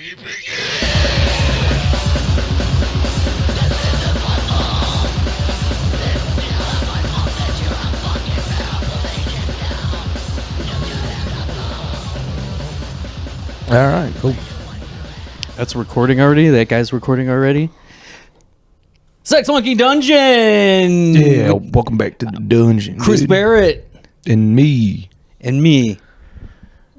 All right, cool. That's recording already? That guy's recording already? SexMonkeyDungeon! Yeah, welcome back to the dungeon. Chris Barrett. And me. And me.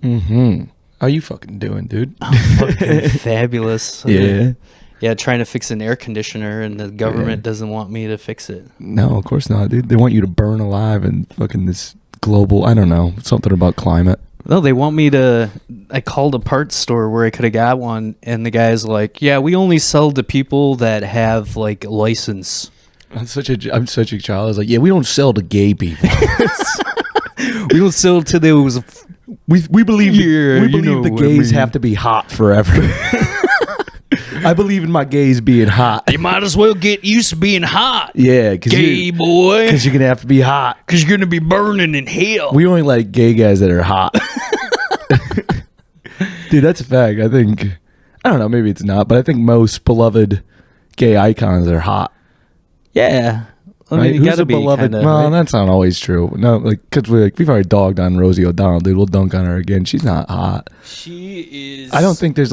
Mm-hmm. How you fucking doing, dude? I'm fucking fabulous. Yeah. Yeah, trying to fix an air conditioner and the government doesn't want me to fix it. No, of course not, dude. They want you to burn alive in fucking this global, I don't know, something about climate. No, they want me to... I called a parts store where I could have got one, and the guy's like, yeah, we only sell to people that have, like, a license. I'm such a child. I was like, yeah, we don't sell to gay people. We don't sell to those... We believe the gays have to be hot forever. I believe in my gays being hot. You might as well get used to being hot. Yeah, gay boy. Because you're going to have to be hot. Because you're going to be burning in hell. We only like gay guys that are hot. Dude, that's a fact. I think, I don't know, maybe it's not, but I think most beloved gay icons are hot. Yeah. I mean, right? you gotta be beloved. Well, right? That's not always true. No, like, because we've already dogged on Rosie O'Donnell, dude. We'll dunk on her again. She's not hot. She is. I don't think she's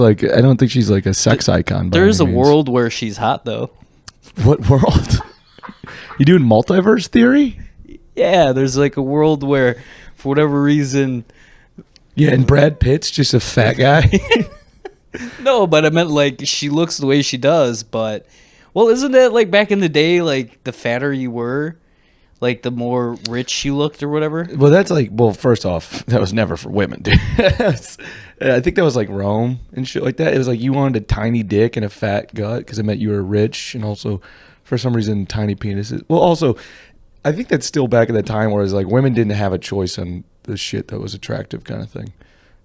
like a sex icon. There's a world where she's hot, though. What world? You doing multiverse theory? Yeah, there's like a world where, for whatever reason. Yeah, and Brad Pitt's just a fat guy. No, but I meant like she looks the way she does, but. Well, isn't that like back in the day, like the fatter you were, like the more rich you looked or whatever? Well, that's like, well, first off, that was never for women, dude. I think that was like Rome and shit like that. It was like you wanted a tiny dick and a fat gut because it meant you were rich, and also for some reason tiny penises. Well, also, I think that's still back at the time where it was like women didn't have a choice on the shit that was attractive kind of thing.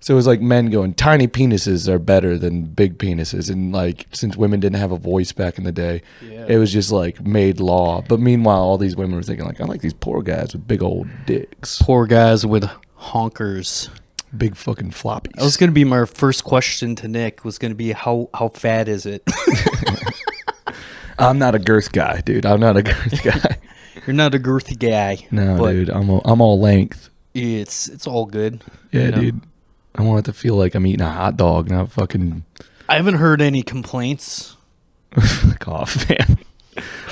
So it was like men going, tiny penises are better than big penises. And like, since women didn't have a voice back in the day, it was just like made law. But meanwhile, all these women were thinking like, I like these poor guys with big old dicks. Poor guys with honkers. Big fucking floppies. That was going to be my first question to Nick, was going to be how fat is it? I'm not a girth guy, dude. I'm not a girth guy. You're not a girthy guy. No, dude. I'm all length. It's all good. Yeah, you know? Dude. I want it to feel like I'm eating a hot dog, not fucking... I haven't heard any complaints. Fuck off, man.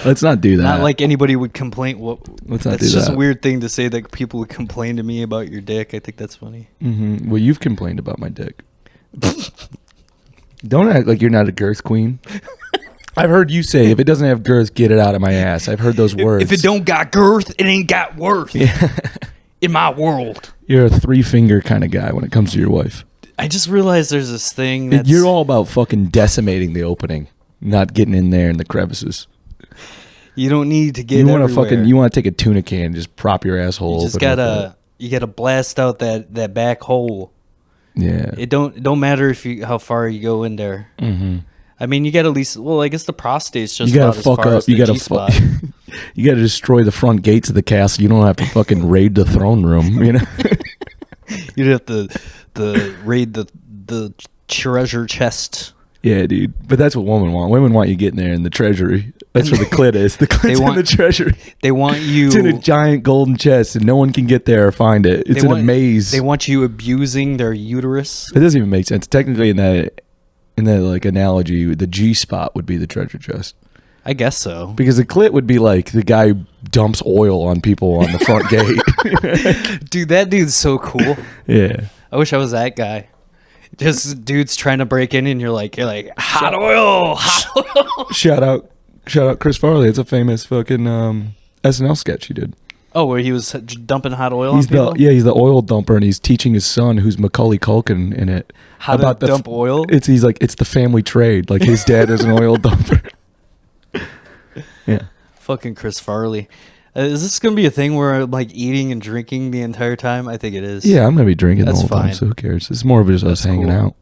Let's not do that. Not like anybody would complain. Let's not do that. It's just a weird thing to say that people would complain to me about your dick. I think that's funny. Mm-hmm. Well, you've complained about my dick. Don't act like you're not a girth queen. I've heard you say, if it doesn't have girth, get it out of my ass. I've heard those words. If it don't got girth, it ain't got worth. Yeah. In my world. You're a 3-finger kind of guy when it comes to your wife. I just realized there's this thing that's... You're all about fucking decimating the opening, not getting in there in the crevices. You don't need to get you want to take a tuna can and just prop your asshole. You just gotta blast out that back hole. Yeah. It don't matter how far you go in there. Mm-hmm. I mean, you got at least. Well, I guess the prostate's just. You gotta about fuck as far up. as the G-spot. You gotta destroy the front gates of the castle. You don't have to fucking raid the throne room. You know. You'd have to raid the treasure chest. Yeah, dude. But that's what women want. Women want you getting there in the treasury. That's where the clit is. The clit's in the treasury. They want you... It's in a giant golden chest, and no one can get there or find it. It's in a maze. They want you abusing their uterus. It doesn't even make sense. Technically, in that like analogy, the G-spot would be the treasure chest. I guess so. Because the clit would be like the guy who dumps oil on people on the front gate. Dude, that dude's so cool. Yeah. I wish I was that guy. Just dudes trying to break in, and you're like hot oil. Shout out Chris Farley. It's a famous fucking SNL sketch he did. Oh, where he was dumping hot oil on people? He's the oil dumper, and he's teaching his son, who's Macaulay Culkin in it, how to dump oil. He's like, it's the family trade. Like his dad is an oil dumper. Yeah. Fucking Chris Farley. Is this going to be a thing where I'm like eating and drinking the entire time? I think it is. Yeah, I'm going to be drinking the whole fine. time, so who cares? It's more of just us hanging out.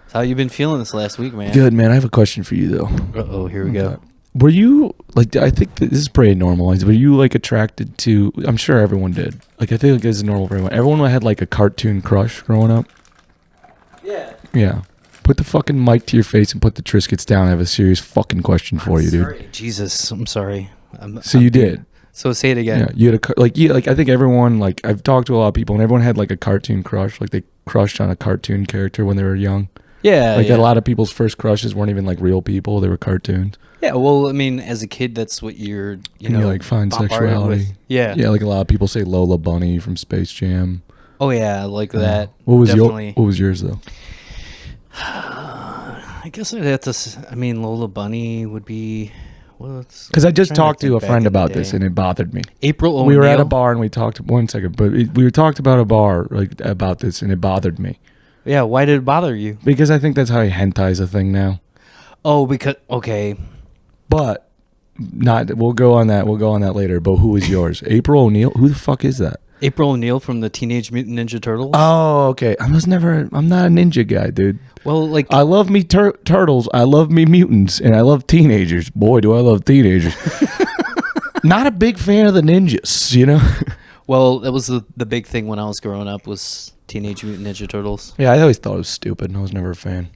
So how you been feeling this last week, man? Good, man. I have a question for you, though. Uh-oh, here we go. Were you, like, I think this is pretty normalized, were you, like, attracted to, I'm sure everyone did. Like, I think like, this is normal for everyone. Everyone had, like, a cartoon crush growing up. Yeah. Yeah. Put the fucking mic to your face and put the Triscuits down. I have a serious fucking question for you, dude. Sorry. Jesus, I'm sorry. So you did. So say it again. Yeah, you had like I think everyone, like I've talked to a lot of people and everyone had like a cartoon crush, like they crushed on a cartoon character when they were young. Yeah, like a lot of people's first crushes weren't even like real people; they were cartoons. Yeah, well, I mean, as a kid, that's what you like find sexuality. With. Yeah, yeah, like a lot of people say Lola Bunny from Space Jam. Oh yeah, like that. What was definitely. What was yours though? I guess I'd have to. I mean, Lola Bunny would be. Because I just talked to a friend about this and it bothered me. April O'Neil. We were at a bar and we talked. 1 second, but we talked about a bar like about this and it bothered me. Yeah, why did it bother you? Because I think that's how hentai's a thing now. Oh, because okay. But not. We'll go on that. We'll go on that later. But who is yours? April O'Neil. Who the fuck is that? April O'Neil from the Teenage Mutant Ninja Turtles. Oh, okay. I'm not a ninja guy, dude. Well, like I love me turtles. I love me mutants, and I love teenagers. Boy, do I love teenagers. Not a big fan of the ninjas, you know. Well, that was the big thing when I was growing up was Teenage Mutant Ninja Turtles. Yeah, I always thought it was stupid, and I was never a fan.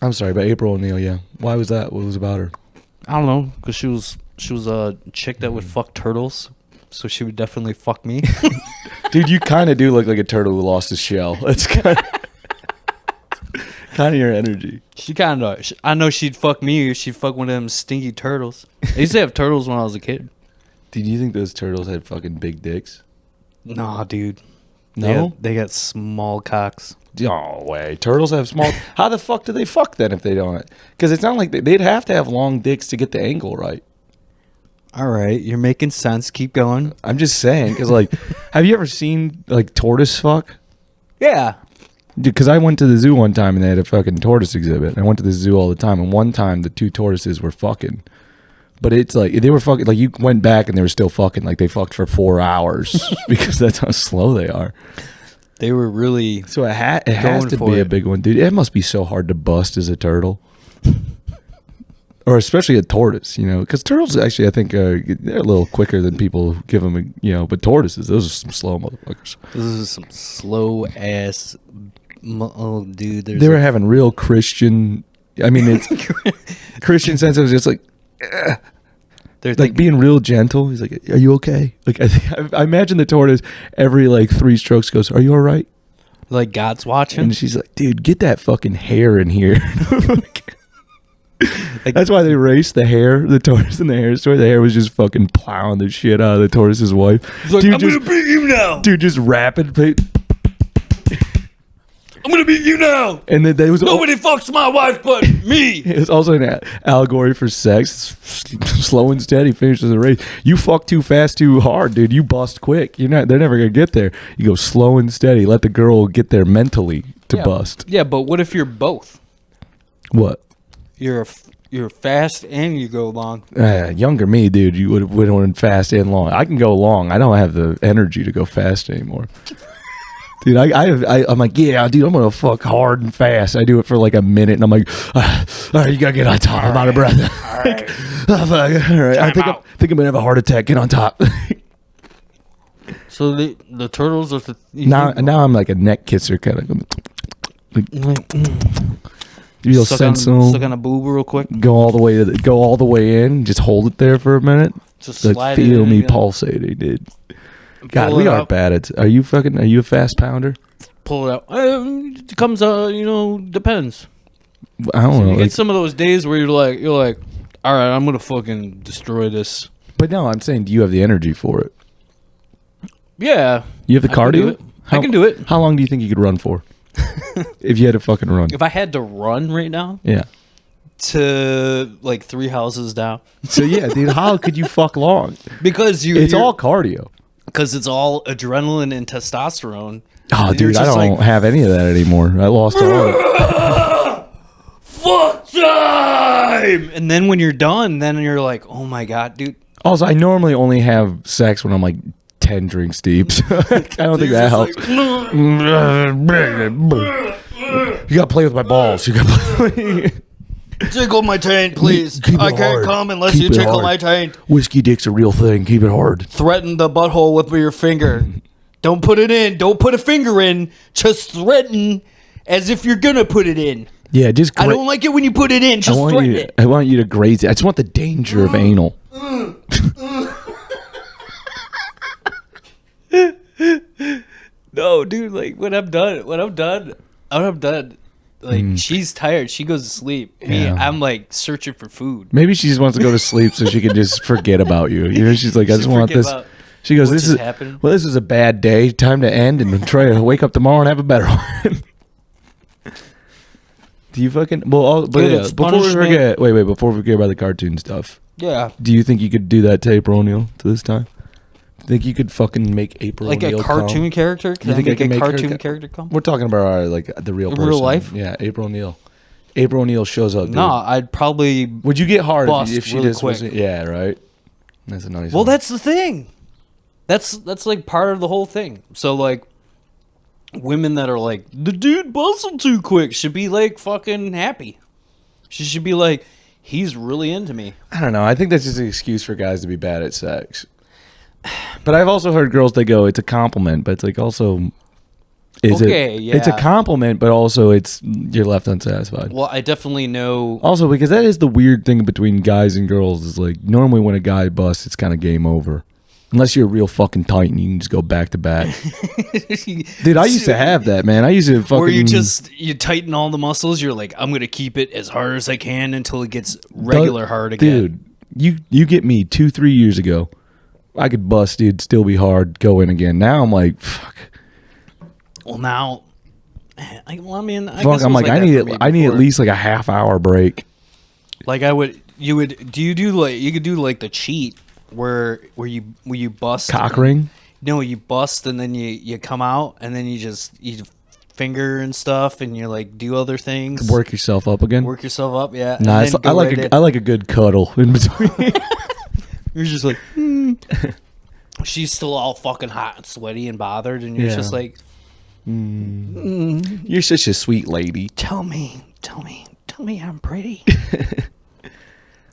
I'm sorry, but April O'Neil, yeah. Why was that? What was about her? I don't know, because she was a chick that would fuck turtles, so she would definitely fuck me. Dude, you kind of do look like a turtle who lost his shell. That's kind of your energy. She kind of. I know she'd fuck me. She'd fuck one of them stinky turtles. I used to have turtles when I was a kid. Did you think those turtles had fucking big dicks? Nah, dude. No? They got small cocks. No way. Turtles have small... How the fuck do they fuck then if they don't? Because it's not like they'd have to have long dicks to get the angle right. All right, you're making sense. Keep going. I'm just saying, because like, have you ever seen like tortoise fuck? Yeah. Because I went to the zoo one time and they had a fucking tortoise exhibit. I went to the zoo all the time, and one time the two tortoises were fucking. But it's like they were fucking. Like you went back and they were still fucking. Like they fucked for 4 hours because that's how slow they are. They were really. So it has to be a big one, dude. It must be so hard to bust as a turtle. Or especially a tortoise, you know, because turtles actually, I think, they're a little quicker than people give them, you know. But tortoises, those are some slow motherfuckers. This is some slow ass. Oh, dude, they were having real Christian. I mean, it's Christian sense. It was just like, they're like being real gentle. He's like, "Are you okay?" Like I imagine the tortoise every like 3 strokes goes, "Are you all right?" Like God's watching, and she's like, "Dude, get that fucking hair in here." Like, that's why they raced the tortoise in the hair store. The hair was just fucking plowing the shit out of the tortoise's wife. He's like, I'm gonna beat you now. Dude, just rapid. I'm gonna beat you now. And then there was nobody fucks my wife but me. It's also an allegory for sex. Slow and steady finishes the race. You fuck too fast, too hard, dude. You bust quick. They're never gonna get there. You go slow and steady. Let the girl get there mentally to bust. Yeah, but what if you're both? What? You're fast and you go long. Younger me, dude, you would have went fast and long. I can go long. I don't have the energy to go fast anymore. Dude, I'm like, yeah, dude, I'm gonna fuck hard and fast. I do it for like a minute, and I'm like, all right, you gotta get on top. I'm out of breath. All right, all right. I think I'm gonna have a heart attack. Get on top. So the turtles are now I'm like a neck kisser kind of. Real sensual. Suck on a boob real quick. Go all the way in. Just hold it there for a minute. Just like slide feel it me pulsating, dude. God, we are bad at. Are you a fast pounder? Pull it out. It comes depends. I don't know. You get some of those days where you're like, all right, I'm gonna fucking destroy this. But no, I'm saying, do you have the energy for it? Yeah. You have the cardio? I can do it. How long do you think you could run for? If you had to fucking run. If I had to run right now? Yeah. To like 3 houses down. So yeah, dude, how could you fuck long? Because it's all cardio. Because it's all adrenaline and testosterone. Oh, dude, I don't have any of that anymore. I lost all of it. Fuck time! And then when you're done, then you're like, oh my God, dude. Also, I normally only have sex when I'm like 10 drinks deep. So I don't think that helps. You gotta play with my balls. You gotta play. Tickle my taint, please. I can't come unless you tickle my taint. Whiskey dick's a real thing. Keep it hard. Threaten the butthole with your finger. Don't put it in. Don't put a finger in. Just threaten As if you're gonna put it in. Yeah, just. I don't like it when you put it in. Just threaten it. I want you to graze it. I just want the danger of anal. No, dude. Like when I'm done, like she's tired. She goes to sleep. Me, Yeah. I'm like searching for food. Maybe she just wants to go to sleep so she can just forget about you. You know, she's like, I just want forget this. about She goes, what this just is happened. well, this is a bad day. Time to end and try to wake up tomorrow and have a better one. Do you fucking but Dude, yeah, it's before we punishment. forget, wait, before we forget about the cartoon stuff, Yeah, do you think you could do that to April O'Neil to this time? Think you could fucking make April like O'Neil a cartoon come? character. Can You I think I make can a make her cartoon ca- character come? We're talking about like the real In person. real life? Yeah, April O'Neil. April O'Neil shows up. Dude. No, I'd probably. Would you get hard Bust if she really just quick. wasn't? Yeah, right. That's a nice. Well, one. that's the thing. That's like part of the whole thing. So like, women that are like the dude bustled too quick should be like fucking happy. She should be like, he's really into me. I don't know. I think that's just an excuse for guys to be bad at sex. But I've also heard girls that go, it's a compliment, but it's like also, it's a yeah. compliment, but also it's you're left unsatisfied. Well, I definitely know. Also, because that is the weird thing between guys and girls is like normally when a guy busts, it's kind of game over. Unless you're a real fucking titan, you can just go back to back. Dude, I used to have that, man. I used to fucking. Where you tighten all the muscles. You're like, I'm gonna keep it as hard as I can until it gets regular hard again. Dude, you get me 2-3 years ago. I could bust, dude, still be hard, go in again. Now I'm like, fuck. Well, now, I guess Fuck, it I'm was like, I that need for me I need at before. least like a half-hour break. Like you could do like the cheat where you bust Cock ring? No, you bust and then you come out and then you finger and stuff and you like do other things. Work yourself up again? Work yourself up, yeah. and Nice. then I go like right in. I like a good cuddle in between. You're just like, she's still all fucking hot and sweaty and bothered, and you're Yeah. just like, You're such a sweet lady. tell me I'm pretty.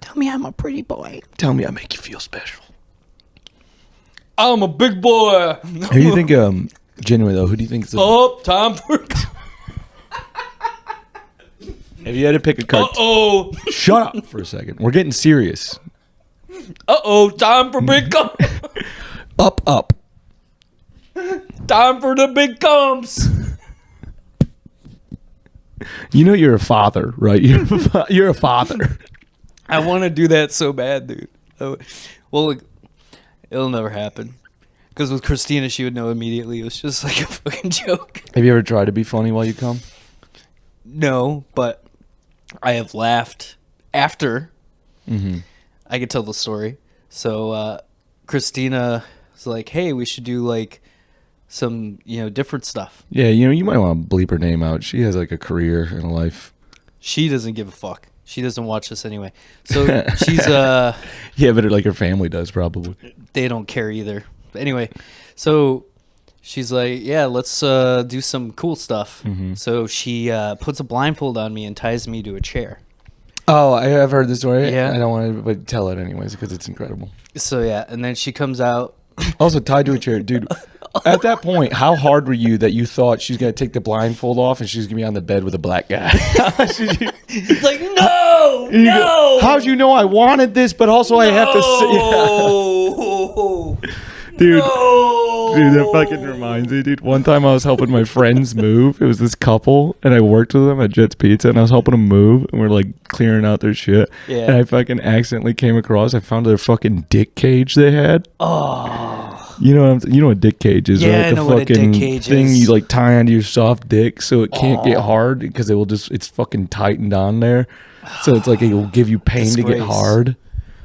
Tell me I'm a pretty boy. Tell me I make you feel special. I'm a big boy. Who do you think, genuinely though, who do you think is the... Oh, time for. If you had to pick a card... Uh-oh. Shut up for a second. We're getting serious. Uh-oh, time for big cum. Up. Time for the big cums. You know you're a father, right? You're a father. I want to do that so bad, dude. Oh, well, look, it'll never happen. Because with Christina, she would know immediately. It was just like a fucking joke. Have you ever tried to be funny while you come? No, but I have laughed after. Mm-hmm. I could tell the story. So Christina was like, "Hey, we should do like some, different stuff." Yeah, you might want to bleep her name out. She has like a career and a life. She doesn't give a fuck. She doesn't watch this anyway. So she's Yeah, but like her family does probably. they don't care either. But anyway, so she's like, "Yeah, let's do some cool stuff." Mm-hmm. So she puts a blindfold on me and ties me to a chair. Oh, I have heard the story. Yeah. I don't want to but tell it anyways because it's incredible. So yeah, and then she comes out. Also tied to a chair, dude. At that point, how hard were you that you thought she was gonna take the blindfold off and she was gonna be on the bed with a black guy? It's like, no, You no. go, how'd you know I wanted this, but also I have to No. sit? Dude. No. Dude, that fucking reminds me, dude. One time I was helping my friends move. It was this couple, and I worked with them at Jet's Pizza, and I was helping them move, and we're like clearing out their shit. Yeah. And I fucking accidentally came across. I found their fucking dick cage they had. Oh. You know what a dick cage is, Yeah, right? I know what a dick cage thing is. you like tie onto your soft dick so it can't get hard because it's fucking tightened on there. So it's like it will give you pain to get Disgrace. hard.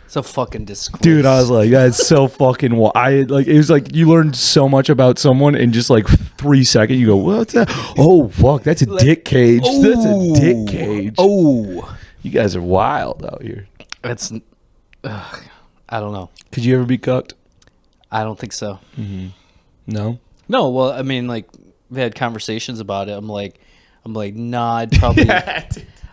It's a fucking disgrace. Dude, I was like, that's so fucking it was like you learned so much about someone in just like 3 seconds. You go, what's that? Oh, fuck, that's a dick cage. That's a dick cage. Oh. You guys are wild out here. It's, I don't know. Could you ever be cucked? I don't think so. No. No, well, I mean, like, we had conversations about it. I'm like, nah, I'd probably.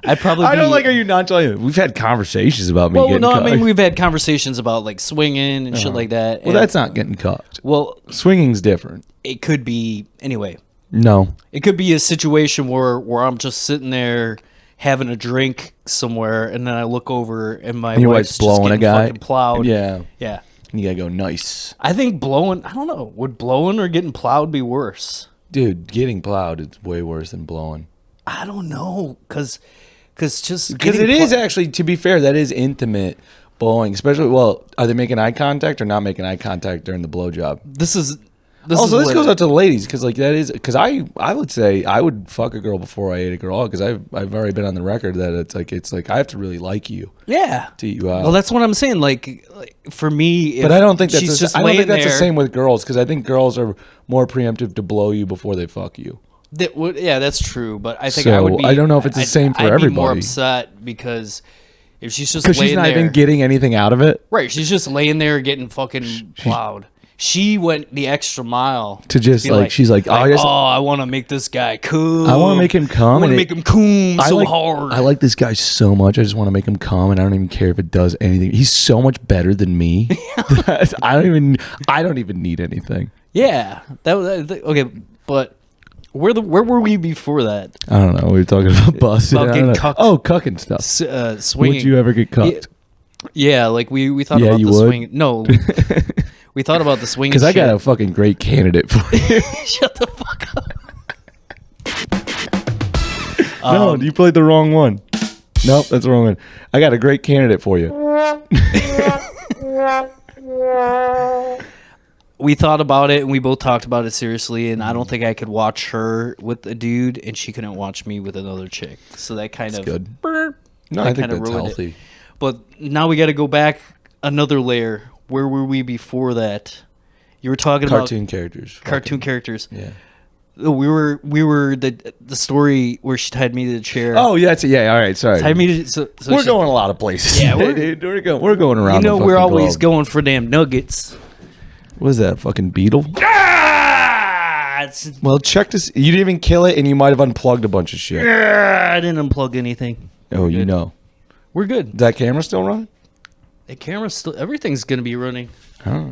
I'd probably. I don't be- like how you nonchalant. We've had conversations about me Well, getting no, cucked. I mean, we've had conversations about like swinging and shit like that. Well, and- that's not getting cucked. Well, Swinging's different. it could be anyway. No. It could be a situation where I'm just sitting there having a drink somewhere, and then I look over and my Your wife's wife's blowing just a getting guy. fucking plowed. Yeah. Yeah. And you gotta go nice. I think blowing, I don't know, would blowing or getting plowed be worse? Dude, getting plowed is way worse than blowing. I don't know, because it is actually, to be fair, that is intimate blowing. Especially, well, are they making eye contact or not making eye contact during the blowjob? This This goes out to the ladies because I would say I would fuck a girl before I ate a girl because I've already been on the record that it's like I have to really like you. Yeah. To eat you out. Well, that's what I'm saying. Like for me, but I don't think that's the the same with girls because I think girls are more preemptive to blow you before they fuck you. Yeah, that's true. But I think So, I would be. I don't know if it's the same for I'd everybody. be more upset because if she's just Because laying she's not there, even getting anything out of it. right? She's just laying there getting fucking plowed. She went the extra mile To just be like she's like, I want to make this guy cool. I want to make him come. I want to make him cool so hard. I like this guy so much. I just want to make him come, and I don't even care if it does anything. He's so much better than me. I don't even need anything. Yeah, okay. But where were we before that? I don't know. We were talking about busting. About getting cucked. Oh, cucking stuff. Swinging. Would you ever get cucked? Yeah, like we thought about the swing. No, we thought about the swing. Because I got a fucking great candidate for you. Shut the fuck up. No, you played the wrong one. Nope, that's the wrong one. I got a great candidate for you. We thought about it and we both talked about it seriously, and I don't think I could watch her with a dude and she couldn't watch me with another chick. So that kind of good. No, that I think kind of that's ruined healthy. it. But now we got to go back another layer. Where were we before that? You were talking Cartoon about characters. cartoon characters. Yeah. We were the story where she tied me to the chair. Oh, yeah, that's yeah. All right, sorry. Tied me to, so we're she, going a lot of places. Yeah, dude. We're going around. You know, the we're fucking always globe. going for damn nuggets. What is that? Fucking beetle? Ah, Well, check this. You didn't even kill it, and you might have unplugged a bunch of shit. I didn't unplug anything. Oh, you know. We're good. Is that camera still running? The camera's still. Everything's gonna be running. Huh.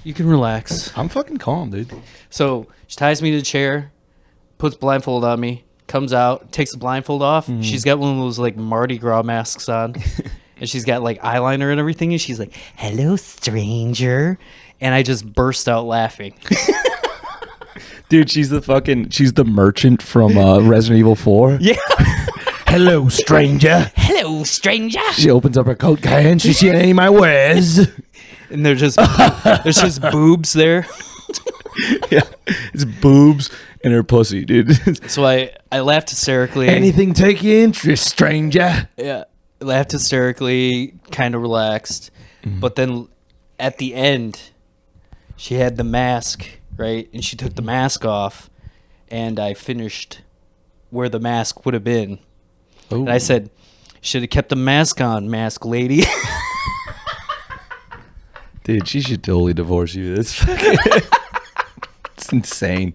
You can relax. I'm fucking calm, dude. So she ties me to the chair, puts blindfold on me, comes out, takes the blindfold off. Mm-hmm. She's got one of those like Mardi Gras masks on, and she's got like eyeliner and everything. And she's like, "Hello, stranger," and I just burst out laughing. Dude, she's the merchant from Resident Evil 4. Yeah. Hello, stranger. Hello, stranger. She opens up her coat can. She see any of my wares. And there's just boobs there. Yeah, it's boobs and her pussy, dude. So I laughed hysterically. Anything take your interest, stranger? Yeah, laughed hysterically, kind of relaxed. Mm-hmm. But then at the end, she had the mask, right? And she took the mask off, and I finished where the mask would have been. Ooh. And I said, should have kept the mask on, mask lady. Dude, she should totally divorce you. It's insane.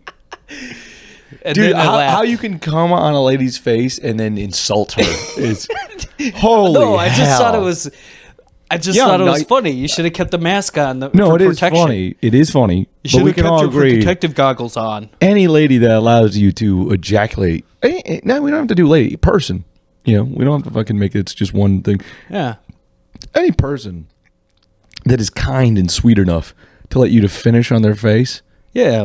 And Dude, then I laughed. how you can come on a lady's face and then insult her is holy No, I just hell. thought it was... funny. You should have kept the mask on. No, it is funny. It is funny. You should have kept your protective goggles on. Any lady that allows you to ejaculate. No, we don't have to do lady. Person. You know, we don't have to fucking make it's just one thing. Yeah. Any person that is kind and sweet enough to let you to finish on their face, Yeah.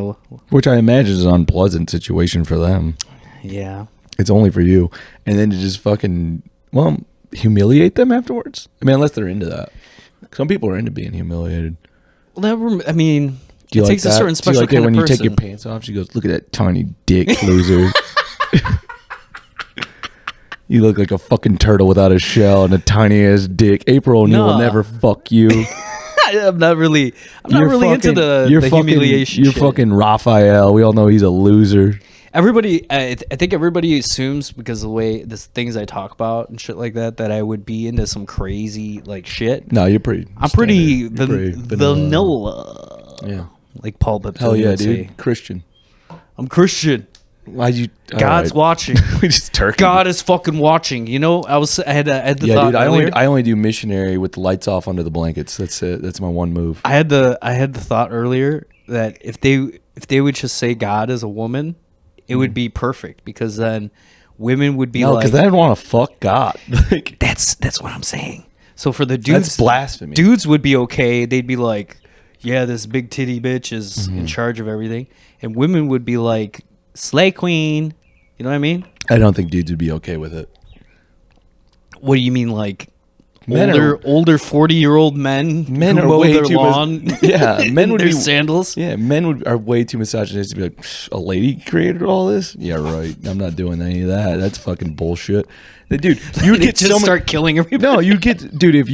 which I imagine is an unpleasant situation for them. Yeah. It's only for you. And then to just fucking, well, humiliate them afterwards? I mean, unless they're into that. Some people are into being humiliated. Well, I mean, Do you it like takes that? a certain Do you special like it kind when of you person. take your pants off? She goes, look at that tiny dick, loser. You look like a fucking turtle without a shell and a tiny ass dick. April O'Neil will never fuck you. I'm not really into the humiliation You're shit. fucking Raphael. We all know he's a loser. Everybody, I think everybody assumes because of the way the things I talk about and shit like that I would be into some crazy like shit. No, you're pretty. I'm pretty standard. You're pretty vanilla. Yeah. Like Paul Pepsi. Hell yeah, would dude. say. Christian. I'm Christian. Why'd you? God's watching. We just turkey. God is fucking watching. You know, I had the Yeah, thought dude. earlier. I only do missionary with the lights off under the blankets. That's it. That's my one move. I had the thought earlier, that if they would just say God is a woman, it would be perfect, because then women would be No, like, because I didn't want to fuck God. Like, that's what I'm saying. So for the dudes, that's blasphemy. dudes would be okay. They'd be like, yeah, this big titty bitch is in charge of everything. And women would be like, slay queen. You know what I mean? I don't think dudes would be okay with it. What do you mean, like Men older 40-year-old men Men who are mow way their too lawn? yeah, men would their be sandals. Yeah, men are way too misogynistic to be like, a lady created all this? Yeah, right. I'm not doing any of that. That's fucking bullshit. Dude, you would They get just so start killing everybody. No, you get, dude, if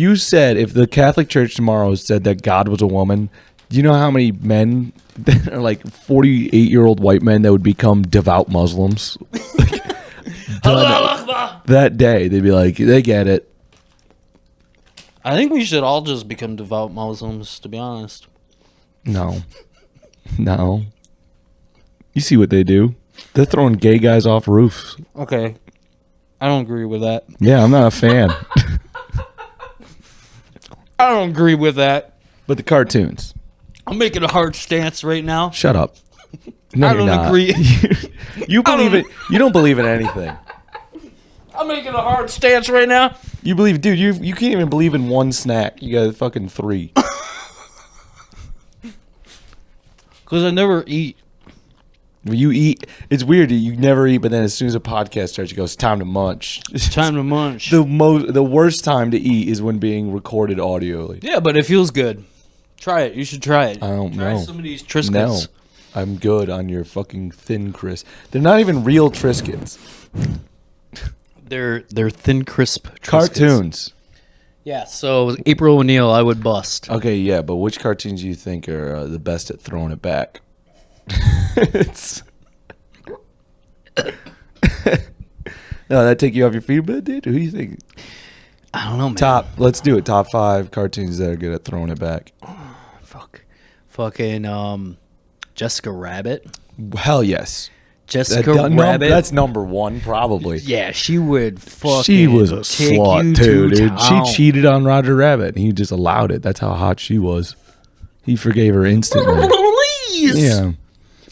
the Catholic Church tomorrow said that God was a woman, do you know how many men that are like 48-year-old white men that would become devout Muslims? That day, they'd be like, they get it. I think we should all just become devout Muslims, to be honest. No. You see what they do? They're throwing gay guys off roofs. Okay. I don't agree with that. Yeah, I'm not a fan. I don't agree with that. But the cartoons. I'm making a hard stance right now. Shut up. No, I you're don't not. agree. You believe it. You don't believe in anything. I'm making a hard stance right now. You believe, dude, you can't even believe in one snack. You got fucking 3. Because I never eat. You eat. It's weird. You never eat, but then as soon as a podcast starts, you go, it's time to munch. It's time to munch. The worst time to eat is when being recorded audially. Yeah, but it feels good. Try it. You should try it. I don't try know. some of these Triscuits. No. I'm good on your fucking thin crisp. They're not even real Triscuits. They're thin, crisp Triscuits. Cartoons. Yeah, so April O'Neil, I would bust. Okay, yeah, but which cartoons do you think are the best at throwing it back? No, that take you off your feet a bit, dude? Who do you think? I don't know, man. Let's do it. Top 5 cartoons that are good at throwing it back. Fucking Jessica Rabbit. Hell yes. Jessica Rabbit. That's number 1, probably. Yeah, she would fucking She was a take slut, you too, to dude. She town. cheated on Roger Rabbit, and he just allowed it. That's how hot she was. He forgave her instantly. Please. Yeah.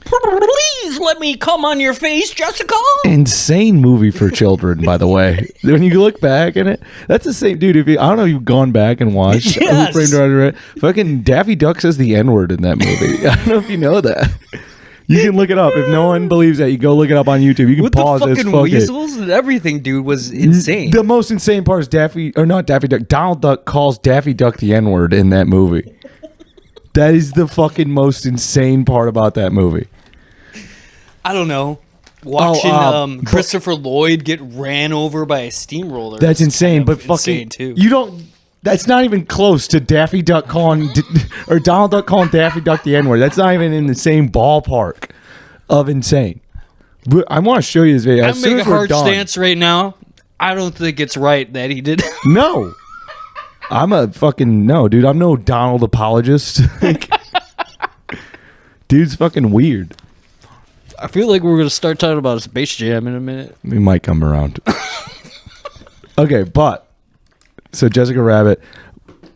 Please let me come on your face, Jessica. Insane movie for children, by the way. When you look back in it, that's the same, dude. I don't know if you've gone back and watched Yes. Who Framed Roger Rabbit. Fucking Daffy Duck says the N-word in that movie. I don't know if you know that. You can look it up. If no one believes that, you go look it up on YouTube. You can With pause the this. fucking Fuck weasels and everything, dude, was insane. The most insane part is not Daffy Duck. Donald Duck calls Daffy Duck the N-word in that movie. That is the fucking most insane part about that movie. I don't know. Watching Christopher Lloyd get ran over by a steamroller. That's was insane, kind but of fucking insane too. you don't. That's not even close to Daffy Duck calling or Donald Duck calling Daffy Duck the N-word. That's not even in the same ballpark of insane. But I want to show you this video. I'm making a hard stance right now. I don't think it's right that he did. No, I'm a fucking no, dude. I'm no Donald apologist. Dude's fucking weird. I feel like we're gonna start talking about Space Jam in a minute. We might come around. Okay, but so Jessica Rabbit,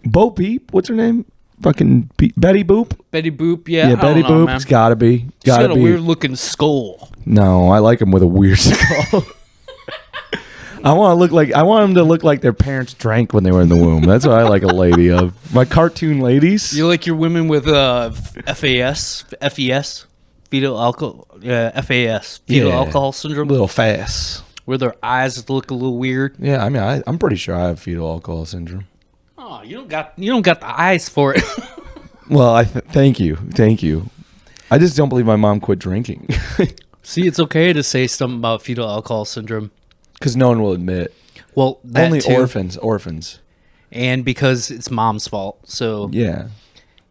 Bo Peep, what's her name? Fucking Betty Boop. Betty Boop, yeah. Yeah, Betty Boop. It's gotta be. She's got a weird looking skull. No, I like him with a weird skull. I want them to look like their parents drank when they were in the womb. That's what I like a lady of. My cartoon ladies. You like your women with FES, fetal alcohol, FAS, fetal alcohol syndrome, A little fast. where their eyes look a little weird. Yeah, I mean, I'm pretty sure I have fetal alcohol syndrome. Oh, you don't got the eyes for it. Well, thank you. I just don't believe my mom quit drinking. See, it's okay to say something about fetal alcohol syndrome. Because no one will admit. Well, that Only too. orphans. And because it's mom's fault. So, Yeah.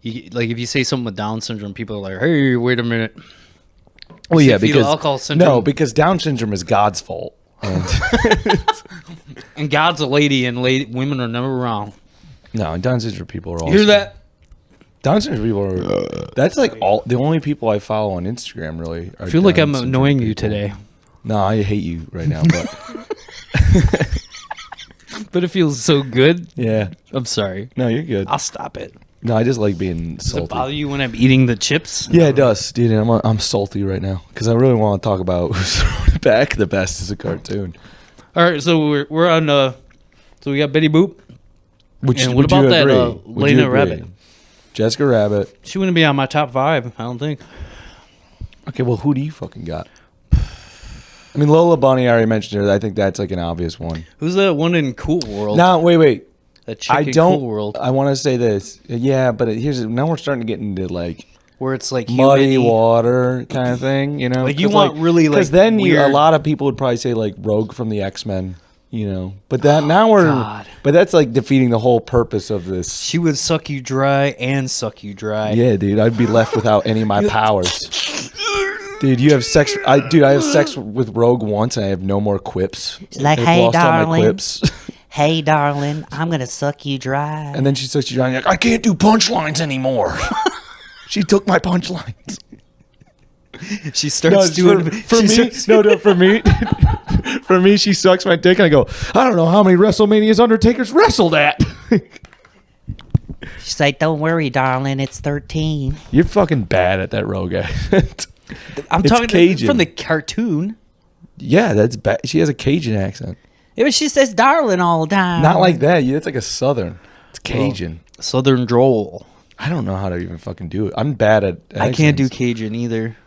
if you say something with Down syndrome, people are like, hey, wait a minute. Well, Say yeah, fetal because alcohol syndrome. No, because Down syndrome is God's fault. And God's a lady, and women are never wrong. No, Down syndrome people are all. You hear that? Down syndrome people are. That's like the only people I follow on Instagram. Really, I feel like I'm annoying you today. No, I hate you right now. But But it feels so good. yeah, I'm sorry. no, you're good. I'll stop it. No, I just like being Does it salty. bother you when I'm eating the chips? Yeah, it does, dude. I'm salty right now because I really want to talk about who's throwing it back the best as a cartoon. All right, so we're on. So we got Betty Boop. Which And would what you about that agree? Would you Lena agree? Rabbit? Jessica Rabbit. She wouldn't be on my top 5. I don't think. Okay, well, who do you fucking got? I mean, Lola Bunny, I already mentioned her. I think that's like an obvious one. Who's that one in Cool World? Now, wait. That chick I in don't. Cool World. I want to say this. Yeah, but now we're starting to get into like Where it's like muddy human-y. water kind of thing, you know? Like you want really like because then weird... a lot of people would probably say like Rogue from the X-Men, you know. But that now we're, God. but that's like defeating the whole purpose of this. She would suck you dry and suck you dry. Yeah, dude, I'd be left without any of my powers. Dude, you have sex. I have sex with Rogue once, and I have no more quips. Like, I've hey, lost all my darling. quips. Hey, darling, I'm going to suck you dry. And then she sucks you dry. And you're like, I can't do punchlines anymore. She took my punchlines. She starts doing For me, she sucks my dick, and I go, I don't know how many WrestleManias Undertaker's wrestled at. She's like, don't worry, darling, it's 13. You're fucking bad at that Rogue accent. I'm It's talking Cajun. from the cartoon. Yeah, that's bad. She has a Cajun accent. Yeah, but she says darling all the time. Not like that. It's like a Southern. It's Cajun. Southern Droll. I don't know how to even fucking do it. I'm bad at I can't do accents. Cajun either.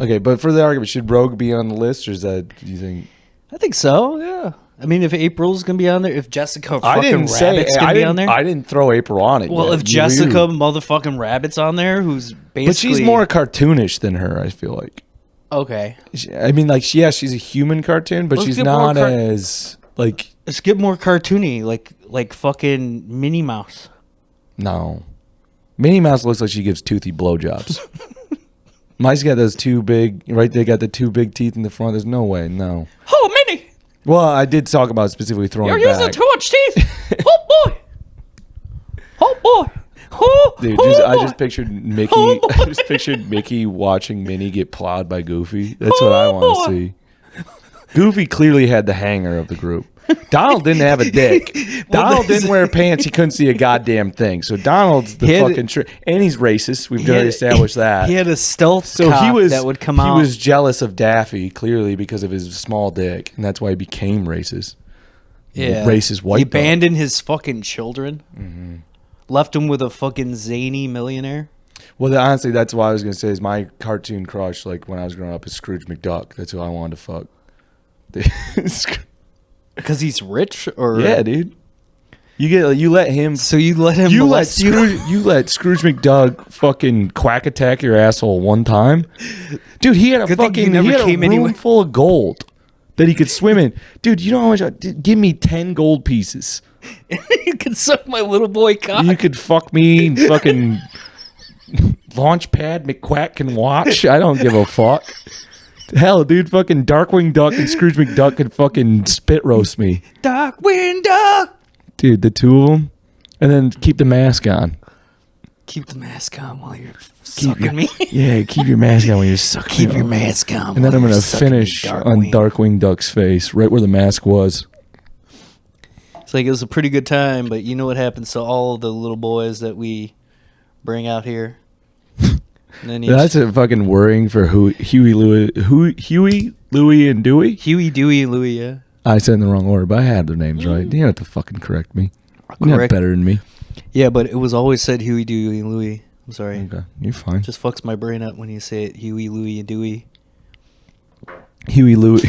Okay, but for the argument, should Rogue be on the list, or is that, do you think? I think so, yeah. I mean, if April's going to be on there, if Jessica I fucking didn't say Rabbit's going to be on there. I didn't throw April on it. Well, yet. if Jessica motherfucking Rabbit's on there, who's basically... But she's more cartoonish than her, I feel like. Okay. I mean, like, she's a human cartoon, but Let's she's get more not as, like... Let's get more cartoony, like fucking Minnie Mouse. No. Minnie Mouse looks like she gives toothy blowjobs. Mice got those two big... Right, they got the two big teeth in the front. There's no way, no. Oh, Minnie! Well, I did talk about specifically throwing You're it using back. too much teeth! Oh, boy! Oh, boy! Oh, Dude, oh, I boy. just pictured Mickey. Oh, boy. I just pictured Mickey watching Minnie get plowed by Goofy. That's what I want boy. to see. Goofy clearly had the hanger of the group. Donald didn't have a dick. Donald didn't wear pants. He couldn't see a goddamn thing. So Donald's the He had- fucking and he's racist. We've He had- already established that. He had a stealth So cop he was that would come out. He was jealous of Daffy clearly because of his small dick, and that's why he became racist. Racist white. He dog. abandoned his fucking children. Left him with a fucking zany millionaire. Well, honestly, that's what I was gonna say. Is my cartoon crush, like when I was growing up, is Scrooge McDuck. That's who I wanted to fuck. Because he's rich, or Yeah, dude. You let him. So you let him You let molest you? Scrooge McDuck fucking quack attack your asshole one time, dude. He had a Good thing you fucking never he had a came room anyway. full of gold that he could swim in, dude. You know how much? Give me 10 gold pieces. You can suck my little boy cock. You could fuck me and fucking Launchpad McQuack can watch. I don't give a fuck. Hell, dude, fucking Darkwing Duck and Scrooge McDuck could fucking spit roast me. Darkwing Duck. Dude, the two of them. And then keep the mask on. Keep the mask on while you're Keep sucking me. Yeah, keep your mask on when you're sucking. Keep me. your mask on. And then while I'm you're going to sucking finish me, on Darkwing Duck's face, right where the mask was. It's like it was a pretty good time, but you know what happens to all the little boys that we bring out here? And then That's a fucking worrying for Huey, Louie, and Dewey. Huey, Dewey, Louie, yeah. I said in the wrong order, but I had their names right. You don't have to fucking correct me. You're not Correct. better than me. Yeah, but it was always said Huey, Dewey, and Louie. I'm sorry. Okay, you're fine. Just fucks my brain up when you say it. Huey, Louie, and Dewey. Huey, Louie.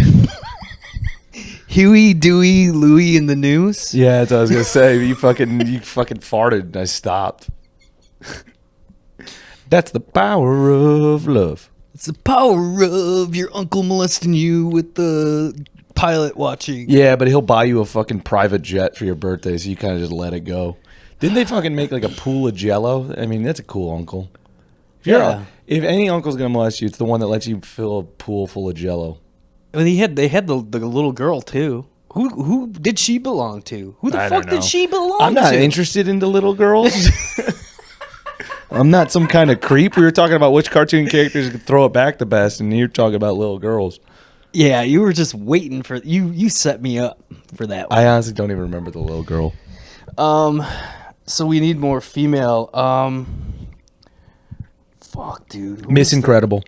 Huey, Dewey, Louie in the news? Yeah, that's what I was gonna say. You fucking farted and I stopped. That's the power of love. It's the power of your uncle molesting you with the pilot watching. Yeah, but he'll buy you a fucking private jet for your birthday, so you kind of just let it go. Didn't they fucking make like a pool of Jello? I mean, that's a cool uncle. If any uncle's gonna molest you, it's the one that lets you fill a pool full of Jello. I mean, they had the little girl too. Who did she belong to? Who the I fuck don't know. did she belong I'm not to? interested in the little girls. I'm not some kind of creep. We were talking about which cartoon characters could throw it back the best, and you're talking about little girls. Yeah, you were just waiting for you set me up for that one. I honestly don't even remember the little girl. So we need more female. Fuck, dude. Miss Incredible.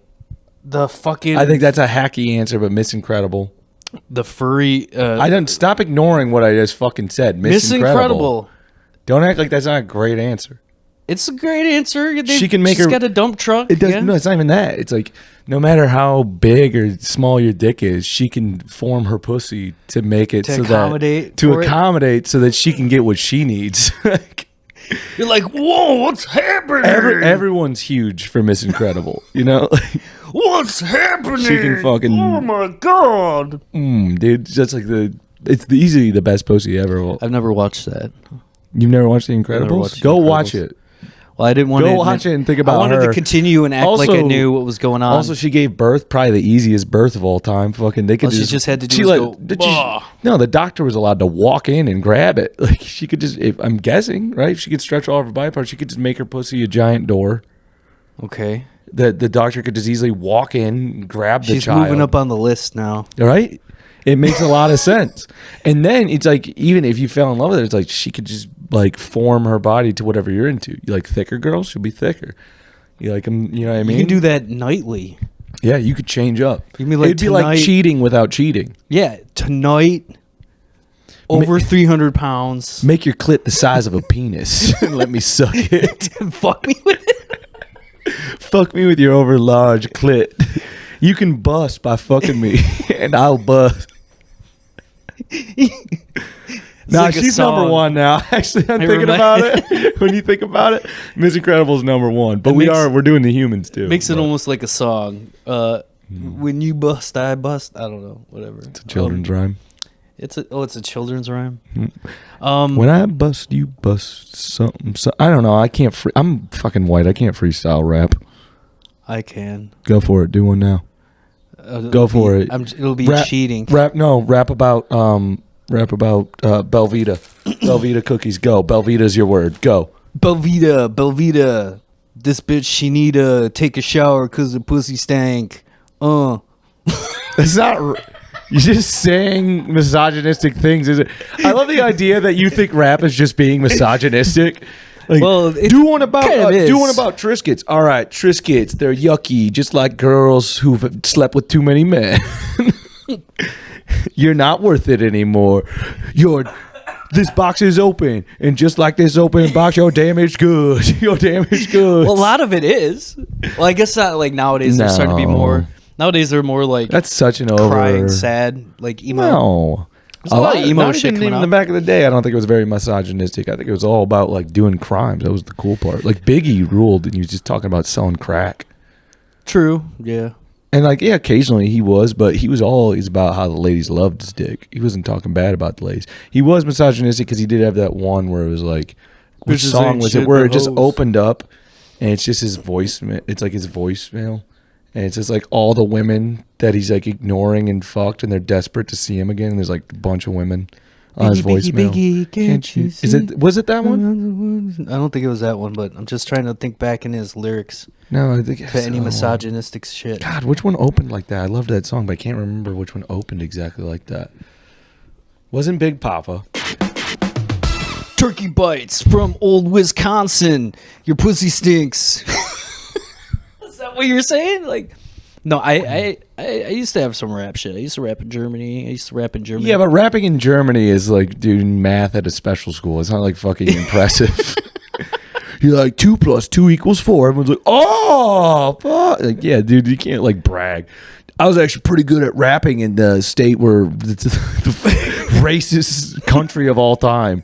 The fucking. I think that's a hacky answer, but Miss Incredible. The furry. I don't stop ignoring what I just fucking said. Miss Incredible. Don't act like that's not a great answer. It's a great answer. She can make she's her. got a dump truck. It does. yeah. No, it's not even that. It's like no matter how big or small your dick is, she can form her pussy to make it To so accommodate that to for it. accommodate so that she can get what she needs. You're like, whoa, what's happening? Everyone's huge for Miss Incredible. You know, What's happening? She can fucking. Oh my god, dude, that's like easily the best pussy ever. I've never watched that. You've never watched The Incredibles? watched The Go Incredibles. watch it. Well, I didn't want to watch it and think about I wanted her. to continue and act like I knew what was going on. Also, she gave birth, probably the easiest birth of all time. Fucking, they could All she just had to do was go, "Bah." No, the doctor was allowed to walk in and grab it. Like she could just, I'm guessing, right? If she could stretch all of her body parts, she could just make her pussy a giant door. Okay. The doctor could just easily walk in, grab the She's child. moving up on the list now. Right? It makes a lot of sense. And then it's like, even if you fell in love with her, it's like she could just like form her body to whatever you're into. You like thicker girls? She'll be thicker. You like them, you know what I mean? You can do that nightly. Yeah, you could change up. You mean like It'd be like tonight- cheating without cheating. Yeah, tonight, over 300 pounds. Make your clit the size of a penis and let me suck it. Fuck me with it. Fuck me with your over large clit. You can bust by fucking me, and I'll bust. Nah, like a she's song. number one now. Actually, I'm thinking remember- about it. When you think about it, Miss Incredible's number one. But It we're makes- doing the humans too. Makes it but almost like a song. When you bust, I bust. I don't know. Whatever. It's a children's rhyme. It's a children's rhyme. When I bust, you bust something. I don't know. I can't. I'm fucking white. I can't freestyle rap. I can. Go for it. Do one now. Go for it. It'll be cheating. Rap about Belvita. Belvita cookies. Go. Belvita's your word. Go. Belvita. This bitch, she need to take a shower because the pussy stank. It's not. You're just saying misogynistic things. Is it? I love the idea that you think rap is just being misogynistic. Like, Well, it do one about kind of is. Triscuits. All right, Triscuits. They're yucky, just like girls who've slept with too many men. You're not worth it anymore. This box is open, and just like this open box, you're damaged goods. You're damaged goods. Well, a lot of it is. Well, I guess not. Like nowadays, they're starting to be more. Nowadays, they're more like That's such an over. crying, sad, like emo. No. There's a lot of emo not shit even coming in out. the back of the day. I don't think it was very misogynistic. I think it was all about like doing crimes. That was the cool part. Like Biggie ruled, and he was just talking about selling crack. True. Yeah. And like, yeah, occasionally he was, but he was always about how the ladies loved his dick. He wasn't talking bad about the ladies. He was misogynistic because he did have that one where it was like, which Bitches song ain't was shit it? Where but it just hoes. opened up, and it's just his voicemail. It's like his voicemail. And it's just like all the women that he's like ignoring and fucked, and they're desperate to see him again. And there's like a bunch of women on his voicemail. can't you see? Is it? Was it that one? I don't think it was that one, but I'm just trying to think back in his lyrics No, I think to any so. misogynistic shit. God, which one opened like that? I loved that song, but I can't remember which one opened exactly like that. Wasn't Big Papa? Turkey bites from old Wisconsin. Your pussy stinks. Is that what you're saying? Like, no, I used to have some rap shit. I used to rap in Germany. Yeah, but rapping in Germany is like doing math at a special school. It's not like fucking impressive. You're like 2 + 2 = 4. Everyone's like, oh, fuck. Like, yeah, dude, you can't like brag. I was actually pretty good at rapping in the state where it's the racist country of all time.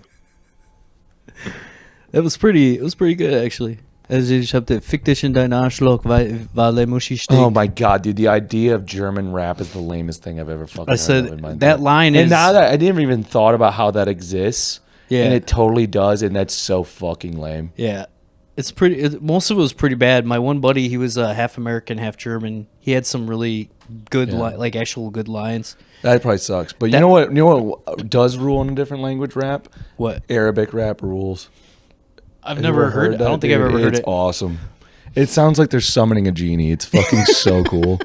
It was pretty good actually. Ich hab den fiktischen dein Arschloch, weil der Muschi stinkt. Oh my god, dude! The idea of German rap is the lamest thing I've ever fucking I heard said of in my that life. line And is now that I never even thought about how that exists, Yeah. and it totally does, and that's so fucking lame. yeah. It's pretty. Most of it was pretty bad. My one buddy, he was half American, half German. He had some really good, like actual good lines. That probably sucks. But That- you know what? You know what does rule in a different language rap? What? Arabic rap rules. I've Have you never ever heard. I that, don't think I've dude? ever heard It's it. awesome. It sounds like they're summoning a genie. It's fucking so cool.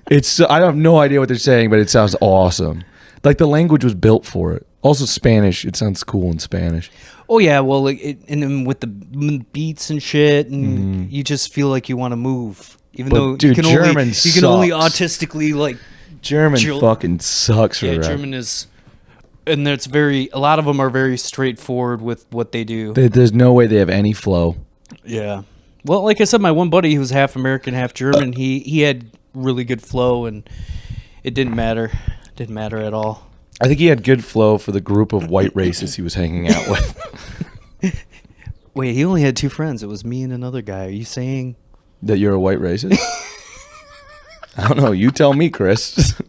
I have no idea what they're saying, but it sounds awesome. Like the language was built for it. Also Spanish. It sounds cool in Spanish. Oh yeah, well, like and then with the beats and shit, and you just feel like you want to move, even But, though dude, you can German only sucks. autistically like. German fucking sucks for Yeah, rap. German is, and it's very. A lot of them are very straightforward with what they do. There's no way they have any flow. Yeah. Well, like I said, my one buddy who was half American, half German, he had really good flow, and it didn't matter. It didn't matter at all. I think he had good flow for the group of white racists he was hanging out with. Wait, he only had 2 friends. It was me and another guy. Are you saying That you're a white racist? I don't know. You tell me, Chris.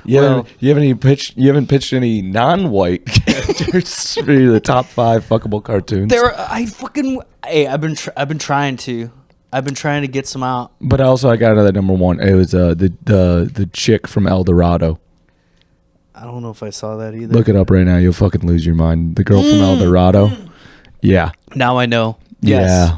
You haven't pitched any non-white characters for the top 5 fuckable cartoons. I've been trying to. I've been trying to get some out. But also, I got another number 1. It was the chick from El Dorado. I don't know if I saw that either. Look it up right now. You'll fucking lose your mind. The girl from El Dorado. Yeah. Now I know. Yes. Yeah.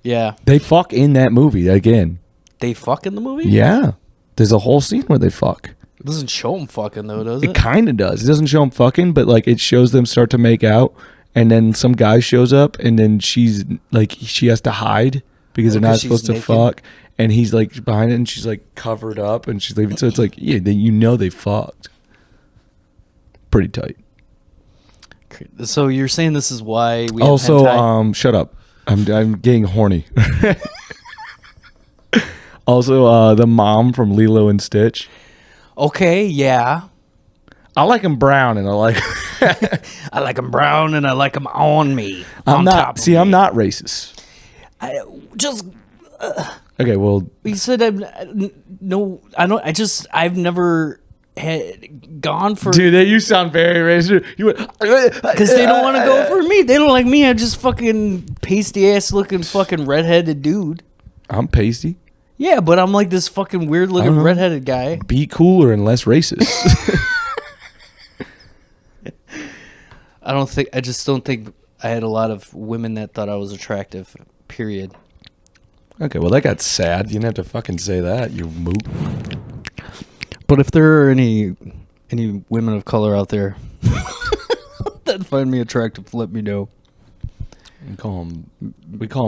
Yeah. They fuck in that movie again. They fuck in the movie? Yeah. There's a whole scene where they fuck. It doesn't show them fucking though, does It it? kind of does. It doesn't show them fucking, but like it shows them start to make out, and then some guy shows up, and then she's like, she has to hide because they're not Because she's supposed to naked? fuck, and he's like behind it, and she's like covered up, and she's leaving. So it's like, yeah, then you know they fucked. Pretty tight. So you're saying this is why we Also, have hentai? shut up. I'm getting horny. Also, the mom from Lilo and Stitch. Okay, yeah. I like him brown, and I like. I like them brown and I like them on me. I'm on not. top of See, me. I'm not racist. I just Okay, well, you said no. I don't. I've never had gone for dude, you sound very racist. You because they don't want to go for me. They don't like me. I'm just fucking pasty ass looking fucking redheaded dude. I'm pasty. Yeah, but I'm like this fucking weird I looking don't know. redheaded guy. Be cooler and less racist. I just don't think I had a lot of women that thought I was attractive. Period. Okay, well that got sad. You didn't have to fucking say that, you moot. But if there are any women of color out there that find me attractive, let me know. We call them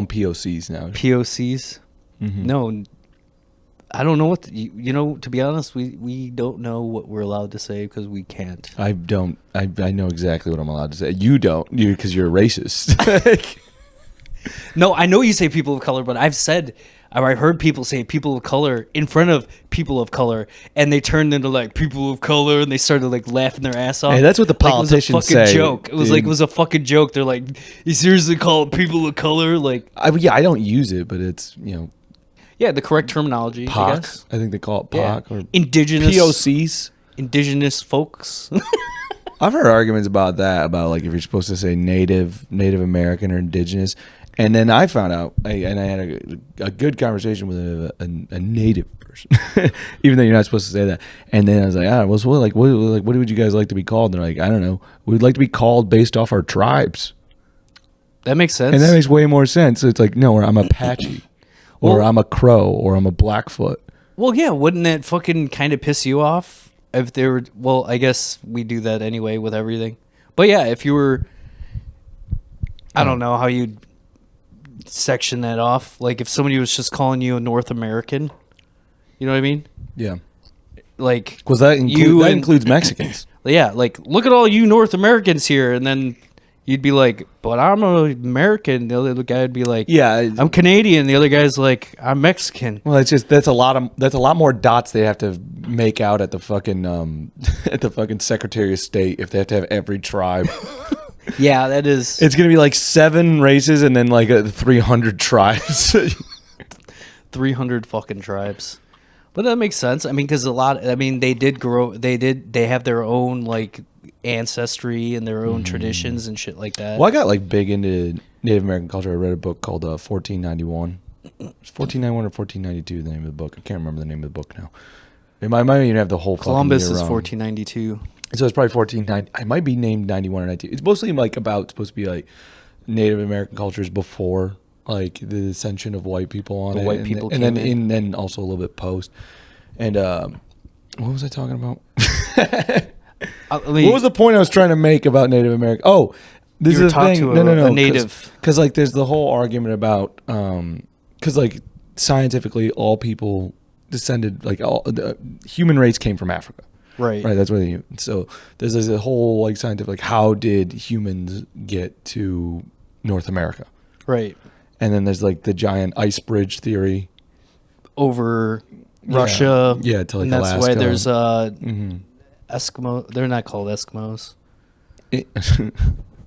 POCs now. POCs? Mhm. No, I don't know what to be honest, we don't know what we're allowed to say because we can't. I don't. I know exactly what I'm allowed to say. You don't, because you're a racist. No, I know you say people of color, but I've heard people say people of color in front of people of color, and they turned into like people of color, and they started like laughing their ass off. Hey, that's what the politicians it was a fucking say, joke. It was like dude. it was a fucking joke. They're like, you seriously call it people of color? Like, I don't use it, but it's yeah, the correct terminology. I POC. guess. I think they call it Yeah. POC or Indigenous POCs. indigenous folks. I've heard arguments about that, about like if you're supposed to say Native American or Indigenous. And then I found out, and I had a good conversation with a Native person, even though you're not supposed to say that. And then I was like, what would you guys like to be called? And they're like, I don't know. We'd like to be called based off our tribes. That makes sense. And that makes way more sense. It's like, no, I'm Apache, or Well- I'm a Crow, or I'm a Blackfoot. Well, yeah, wouldn't that fucking kind of piss you off if they were? Well, I guess we do that anyway with everything. But yeah, if you were, I don't know how you'd section that off. Like if somebody was just calling you a North American, you know what I mean? Yeah. Like Because that You and- includes Mexicans. yeah, like look at all you North Americans here, and then you'd be like, but I'm an American. The other guy would be like, Yeah. I'm Canadian. The other guy's like, I'm Mexican. Well, that's a lot more dots they have to make out at the fucking Secretary of State if they have to have every tribe. Yeah, that is. It's gonna be like 7 races and then like 300 tribes. 300 fucking tribes. But that makes sense. I mean, because they did grow. They have their own like ancestry and their own traditions and shit like that. Well, I got like big into Native American culture. I read a book called 1491. It's 1491 or 1492. The name of the book. I can't remember the name of the book now. It might even have the whole fucking Columbus year is wrong. 1492. So it's probably 1490. I might be named 91 or 92. It's mostly like supposed to be like Native American cultures before like the ascension of white people on The it. white and people and came then in. and then also a little bit post. And what was I talking about? What was the point I was trying to make about Native American? Oh, this You were is the taught thing. to No. a native. Because like there's the whole argument about because like scientifically all people descended like all the human race came from Africa. Right. Right. That's what they. So there's a whole like scientific like how did humans get to North America? Right. And then there's like the giant ice bridge theory Over Russia. Yeah, to like and that's Alaska. why there's Mm-hmm. Eskimo. They're not called Eskimos.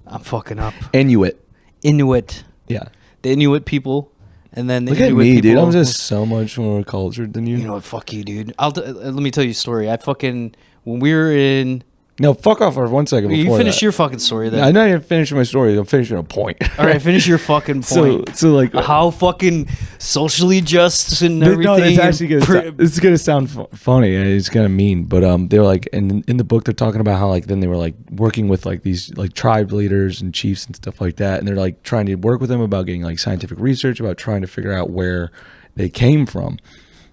I'm fucking up. Inuit. Inuit. Yeah. The Inuit people. And then the Look at Inuit me, people. dude. I'm just so much more cultured than you. You know what? Fuck you, dude. Let me tell you a story. When we were in. No, fuck off for 1 second. You before finish that. your fucking story then. I'm not even finishing my story. I'm finishing a point. All right, finish your fucking point. So like How fucking socially just and everything. No, it's actually and it's gonna sound funny. And it's gonna mean, but they're like, and in the book they're talking about how like then they were like working with like these like tribe leaders and chiefs and stuff like that, and they're like trying to work with them about getting like scientific research about trying to figure out where they came from,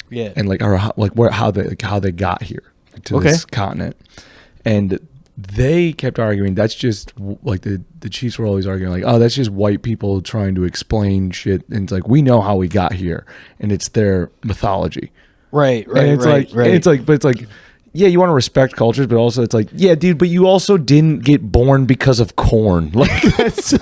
Yeah. and like or how they got here to this continent, and they kept arguing that's just like the chiefs were always arguing like, oh, that's just white people trying to explain shit, and it's like we know how we got here, and it's their mythology. Right. And it's like yeah, you want to respect cultures, but also it's like, yeah, dude, but you also didn't get born because of corn. Like that's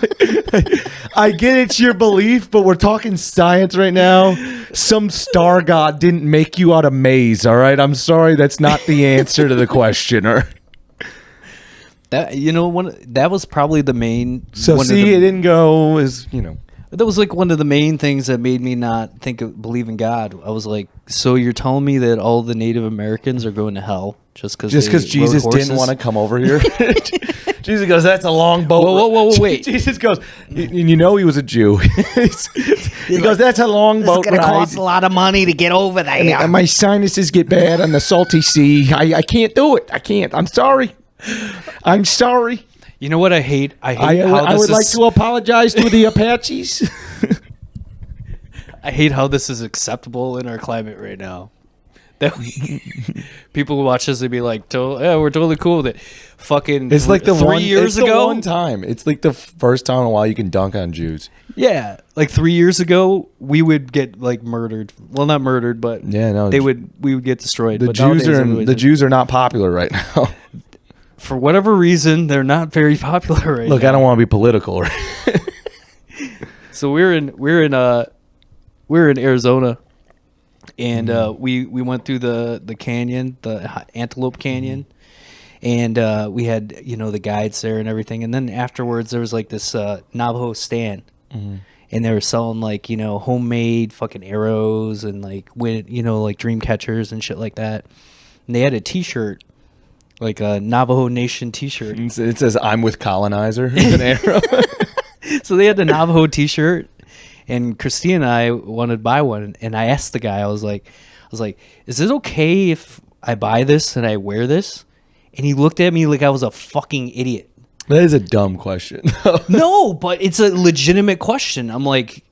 I get it's your belief, but we're talking science right now. Some star god didn't make you out of maize, all right? I'm sorry, that's not the answer to the question. All right? That that was probably the main. So it didn't go as That was like one of the main things that made me not believe in God. I was like, so you're telling me that all the Native Americans are going to hell just because Jesus didn't want to come over here? Jesus goes, that's a long boat. Whoa, wait. Jesus goes, he was a Jew. he goes, that's a long boat It's gonna ride. cost a lot of money to get over there. And my sinuses get bad on the salty sea. I can't do it. I can't. I'm sorry. I'm sorry. You know what I hate? I would like to apologize to the Apaches. I hate how this is acceptable in our climate right now. That people who watch this and be like, "Yeah, we're totally cool with it." Fucking, it's like the 3 years ago. The one time. It's like the first time in a while you can dunk on Jews. Yeah, like 3 years ago, we would get like murdered. Well, not murdered, but we would get destroyed. The Jews are not popular right now. For whatever reason, they're not very popular right now. Look, I don't want to be political. So we're in Arizona, and we went through the canyon, the Antelope Canyon, and we had the guides there and everything. And then afterwards, there was like this Navajo stand, and they were selling like homemade fucking arrows and like like dream catchers and shit like that. And they had a T-shirt. Like a Navajo Nation T-shirt. It says "I'm with colonizer" with an arrow. So they had the Navajo T-shirt, and Christine and I wanted to buy one. And I asked the guy, I was like, "Is it okay if I buy this and I wear this?" And he looked at me like I was a fucking idiot. That is a dumb question. No, but it's a legitimate question. I'm like,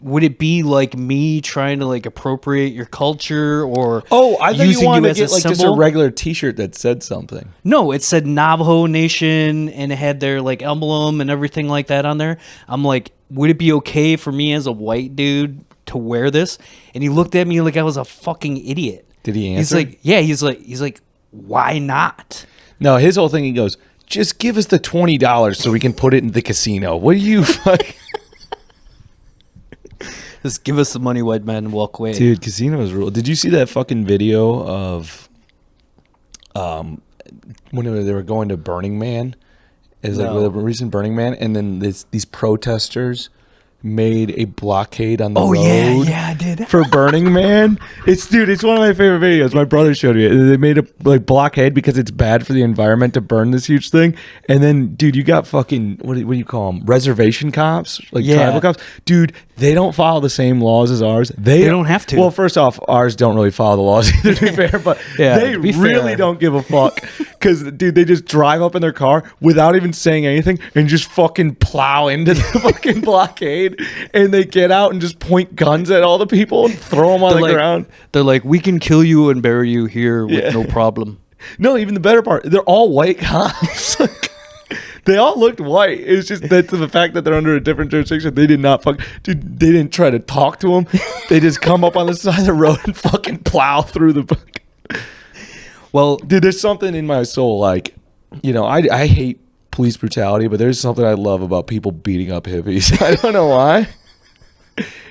would it be like me trying to like appropriate your culture, or I thought you wanted to get like symbol? just a regular T-shirt that said something. No, it said Navajo Nation and it had their like emblem and everything like that on there. I'm like, would it be okay for me as a white dude to wear this? And he looked at me like I was a fucking idiot. Did he answer? He's like, yeah. He's like, why not? No, his whole thing. He goes, just give us the $20 so we can put it in the casino. What do you like? Just give us the money, white man, and walk away. Dude, casinos rule. Did you see that fucking video of when they were going to Burning Man? It's like the recent Burning Man, and then these protesters made a blockade on the road. Yeah, I did. For Burning Man. It's one of my favorite videos. My brother showed me it. They made a blockade because it's bad for the environment to burn this huge thing. And then, dude, you got fucking what do you call them? Reservation cops, like tribal cops. Dude, they don't follow the same laws as ours. They don't have to. Well, first off, ours don't really follow the laws either, to be fair. But they really don't give a fuck because, dude, they just drive up in their car without even saying anything and just fucking plow into the fucking blockade. And they get out and just point guns at all the people and throw them on the ground. They're like, we can kill you and bury you here with no problem. No, even the better part, they're all white cops. They all looked white. It's just that's the fact that they're under a different jurisdiction. They did not dude. They didn't try to talk to him. They just come up on the side of the road and fucking plow through the. Well, dude, there's something in my soul, like, you know, I hate police brutality, but there's something I love about people beating up hippies. I don't know why.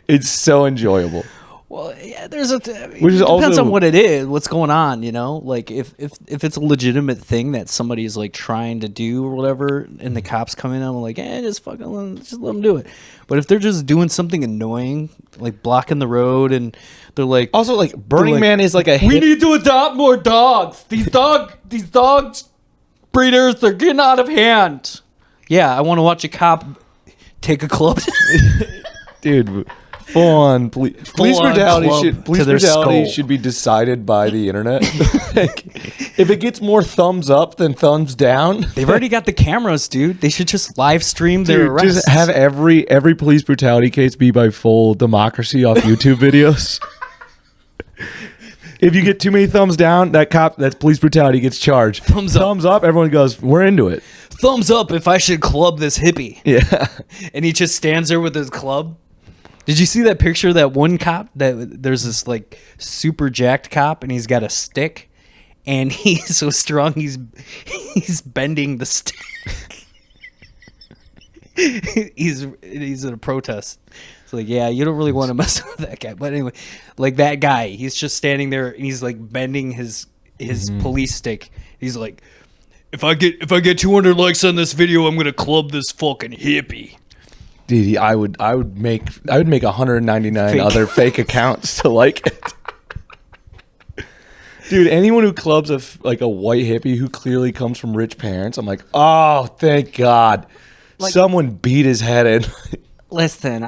It's so enjoyable. well, yeah. There's a. Which is it depends also- on what it is, what's going on. You know, like if it's a legitimate thing that somebody's like trying to do or whatever, and the cops come in, I'm like, just fucking let them do it. But if they're just doing something annoying, like blocking the road, and they're like, Also, like, Burning Man is like a we need to adopt more dogs. These dogs breeders, they're getting out of hand. Yeah, I want to watch a cop take a club. dude. Full on police brutality should be decided by the internet. Like, if it gets more thumbs up than thumbs down, They've already got the cameras, dude. They should just live stream their dude, arrests. just have every police brutality case be by full democracy off YouTube videos. If you get too many thumbs down, that's police brutality gets charged. Thumbs up. Everyone goes, we're into it. Thumbs up if I should club this hippie. Yeah. And he just stands there with his club. Did you see that picture of that one cop? That there's this like super jacked cop, and he's got a stick, and he's so strong he's bending the stick. he's in a protest. It's like, yeah, you don't really want to mess with that guy. But anyway, like that guy, he's just standing there and he's like bending his police stick. He's like, if I get 200 likes on this video, I'm gonna club this fucking hippie. Dude, I would make 199 other fake accounts to like it. Dude, anyone who clubs a white hippie who clearly comes from rich parents, I'm like, oh, thank God. Someone beat his head in. Listen,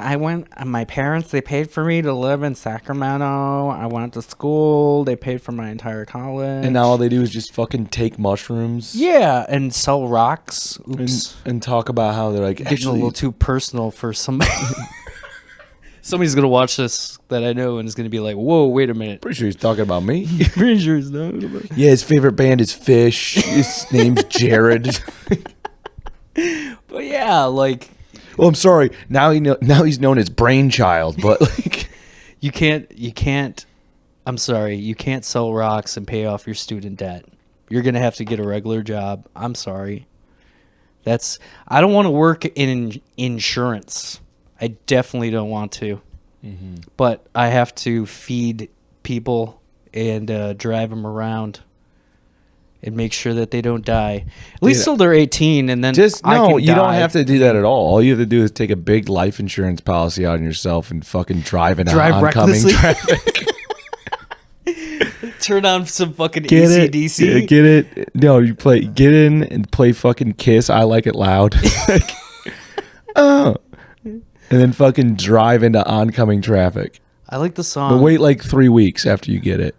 my parents, they paid for me to live in Sacramento. I went to school. They paid for my entire college. And now all they do is just fucking take mushrooms. Yeah, and sell rocks. Oops. And talk about how they're like, Getting a little too personal for somebody. Somebody's going to watch this that I know and is going to be like, whoa, wait a minute. pretty sure he's talking about me. Pretty sure it's not about Yeah, his favorite band is Fish. His name's Jared. But yeah, like, Well, I'm sorry. Now he's known as Brainchild, but like you can't, I'm sorry, you can't sell rocks and pay off your student debt. You're going to have to get a regular job. I'm sorry. I don't want to work in insurance. I definitely don't want to. Mm-hmm. But I have to feed people and drive them around and make sure that they don't die. At least till they're 18, and then you die. don't have to do that at all. All you have to do is take a big life insurance policy on yourself and fucking drive oncoming recklessly. traffic. Turn on some fucking Get AC/DC. it? Get it? No, get in and play fucking Kiss. I Like It Loud. Oh, and then fucking drive into oncoming traffic. I like the song. But wait like 3 weeks after you get it.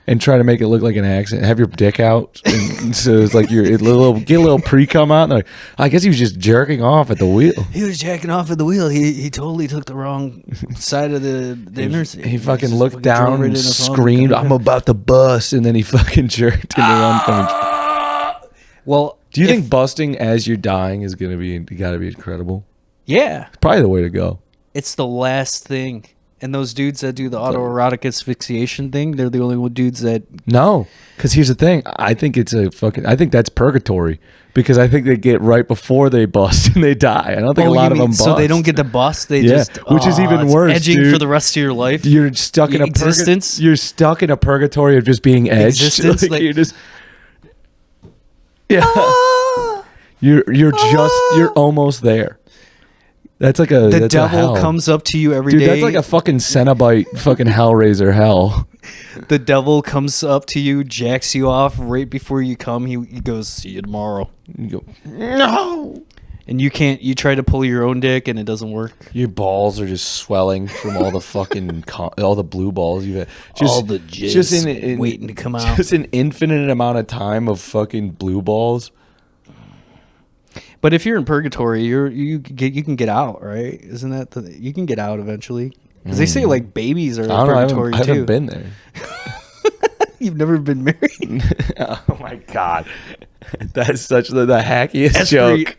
And try to make it look like an accident. Have your dick out, and so it's like get a little pre-cum out. And like, I guess he was just jerking off at the wheel. He was jacking off at the wheel. He totally took the wrong side of the interstate. He fucking just looked down drove right and in front. screamed, "I'm about to bust!" And then he fucking jerked into oncoming. Well, Do you think busting as you're dying is gotta be incredible? Yeah, Probably the way to go. it's the last thing. And those dudes that do the autoerotic asphyxiation thing, they're the only dudes that. No, because here's the thing. I think that's purgatory, because I think they get right before they bust and they die. I don't think a lot of them bust. So they don't get to bust. They just, which is even it's worse, edging dude. for the rest of your life. You're stuck in a existence. You're stuck in a purgatory of just being edged. Existence, Like, like- you're just. Yeah. You're almost there. That's like a The that's a devil hell. comes up to you every day. Dude, that's like a fucking Cenobite fucking Hellraiser hell. The devil comes up to you, jacks you off right before you come. He goes, "See you tomorrow." You go, no. And you can't. You try to pull your own dick, and it doesn't work. Your balls are just swelling from all the fucking all the blue balls you've had. All the jizz waiting to come out. Just an infinite amount of time of fucking blue balls. But if you're in purgatory, you can get out, right? Isn't that you can get out eventually? Because they say like babies are in I don't know. purgatory I haven't too. been there. You've never been married? Oh my god, that's such the hackiest That's joke.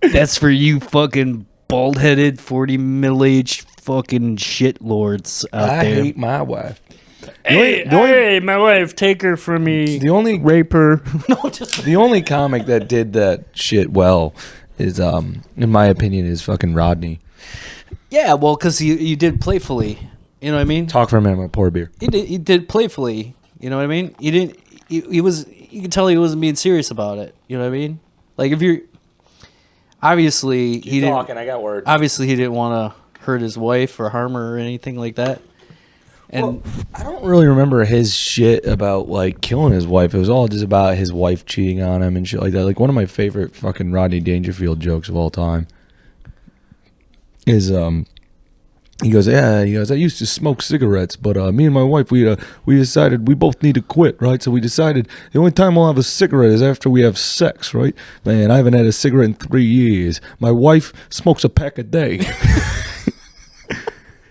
That's for you fucking bald-headed, 40 middle-aged fucking shitlords out I there. hate my wife. Hey, my wife, take her from me. The only Rape her. No, just the only comic that did that shit well is, in my opinion, is fucking Rodney. yeah, well, because you did playfully. You know what I mean? Talk for a minute, I'm gonna pour a beer. He did playfully. You know what I mean? You didn't. He was. You could tell he wasn't being serious about it. You know what I mean? Like if you're. Obviously, he didn't. I got words. Obviously, he didn't want to hurt his wife or harm her or anything like that. And I don't really remember his shit about like killing his wife. It was all just about his wife cheating on him and shit like that. Like one of my favorite fucking Rodney Dangerfield jokes of all time is he goes, I used to smoke cigarettes, but me and my wife we decided we both need to quit, right? So we decided the only time we'll have a cigarette is after we have sex, right? Man, I haven't had a cigarette in 3 years. My wife smokes a pack a day.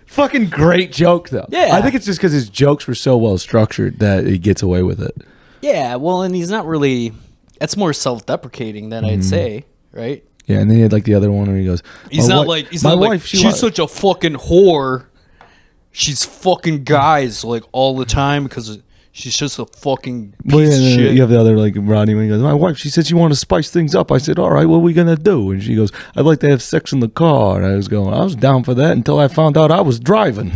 Fucking great joke though. Yeah. I think it's just because his jokes were so well structured that he gets away with it. yeah, well, and he's not really. That's more self-deprecating than I'd say, right? Yeah, and then he had like the other one where he goes, He's "My not wi- like he's my not like wife, she she's wa- such a fucking whore. She's fucking guys like all the time because she's just a fucking piece Well, of yeah, shit. you have the other like Rodney when he goes, my wife, she said she wanted to spice things up. I said, all right, what are we gonna do? And she goes, I'd like to have sex in the car. And I was going, I was down for that until I found out I was driving.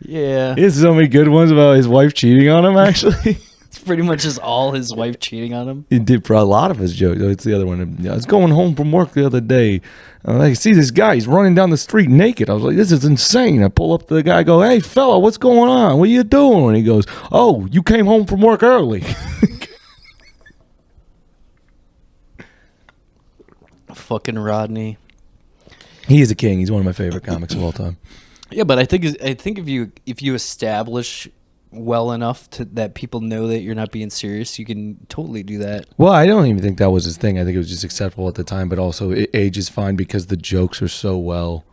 Yeah, There's so many good ones about his wife cheating on him. Actually, it's pretty much just all his wife cheating on him. he did for a lot of his jokes. It's the other one. I was going home from work the other day. I see this guy. He's running down the street naked. I was like, this is insane. I pull up to the guy. I go, hey fella, what's going on? What are you doing? And he goes, oh, you came home from work early. Fucking Rodney. He is a king. He's one of my favorite comics of all time. Yeah, but I think if you establish well enough that people know that you're not being serious, you can totally do that. Well, I don't even think that was his thing. I think it was just acceptable at the time, but also it ages fine because the jokes are so well